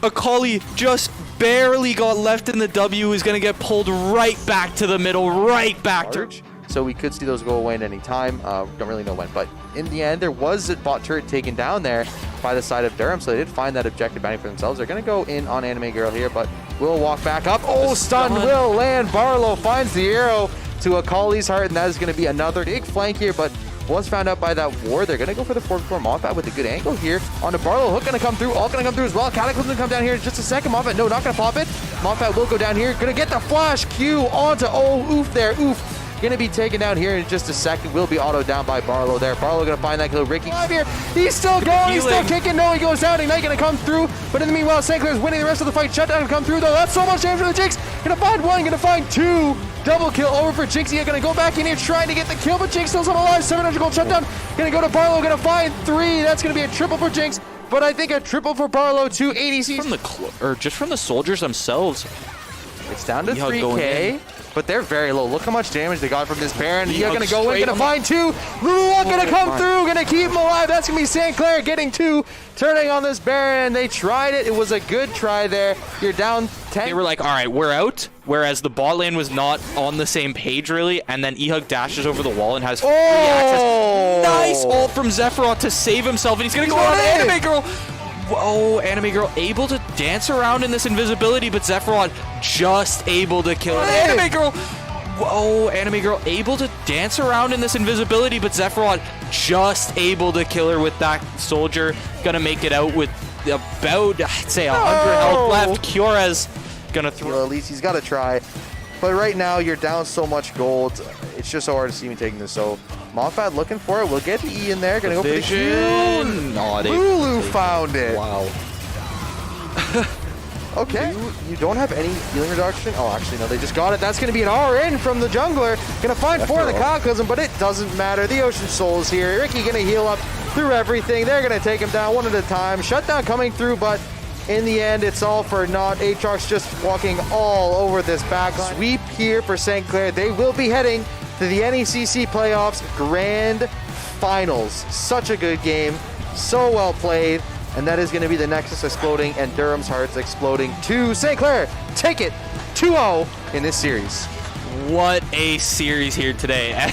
S2: Akali just barely got left in the W. Is gonna get pulled right back to the middle, right back to.
S1: So we could see those go away at any time. Don't really know when, but in the end, there was a bot turret taken down there by the side of Durham, so they did find that objective bounty for themselves. They're going to go in on Anime Girl here, but will walk back up. Oh, stun will land. Barlow finds the arrow to Akali's heart, and that is going to be another big flank here, but was found out by that ward. They're going to go for the 4-4 Mothbat with a good angle here. On to Barlow. Hook going to come through. All going to come through as well. Cataclysm going to come down here in just a second. Mothbat, no, not going to pop it. Moffat will go down here. Gonna get the flash Q onto, oof there, oof. Gonna be taken down here in just a second. Will be auto down by Barlow there. Barlow gonna find that kill. Ricky here. He's still going. He's still kicking. No, he goes down. Ignite gonna come through. But in the meanwhile, St. Clair's winning the rest of the fight. Shutdown gonna come through though. That's so much damage for the Jinx. Gonna find one. Gonna find two. Double kill over for Jinx. He's gonna go back in here trying to get the kill, but Jinx still alive. 700 gold shutdown. Gonna go to Barlow. Gonna find three. That's gonna be a triple for Jinx. But I think a triple for Barlow to ADC.
S2: From the just from the soldiers themselves.
S1: It's down to
S2: E-Hug going
S1: 3K,
S2: in.
S1: but they're very low. Look how much damage they got from this Baron. He's
S2: E-Hug
S1: gonna go in,
S2: straight
S1: gonna
S2: on
S1: find two. Lulu gonna come through, gonna keep him alive. That's gonna be St. Clair getting two, turning on this Baron. They tried it. It was a good try there. You're down 10.
S2: They were like, all right, we're out. Whereas the bot lane was not on the same page, really. And then E-Hug dashes over the wall and has free access. Nice ult from Zephyros to save himself. And he's going to go on Anime Girl. Whoa, Anime Girl able to dance around in this invisibility, but Zephyros just able to kill it. Anime Girl. Whoa, Anime Girl able to dance around in this invisibility, but Zephyros just able to kill her with that soldier. Gonna make it out with about, I'd say, 100 health left. Kyora's gonna throw.
S1: Well, at least he's got to try. But right now, you're down so much gold. It's just so hard to see me taking this. So Moffat looking for it. We'll get the E in there. Gonna go for the Q. Lulu found it.
S2: Wow.
S1: Okay. You don't have any healing reduction. Oh, actually, no. They just got it. That's going to be an RN from the jungler. Going to find 4 in the Cataclysm, but it doesn't matter. The Ocean Soul is here. Ricky going to heal up through everything. They're going to take him down one at a time. Shutdown coming through, but in the end, it's all for naught. Aatrox just walking all over this backline. Sweep here for St. Clair. They will be heading to the NECC playoffs grand finals. Such a good game. So well played. And that is going to be the Nexus exploding and Durham's Hearts exploding to St. Clair. Take it 2-0 in this series.
S2: What a series here today.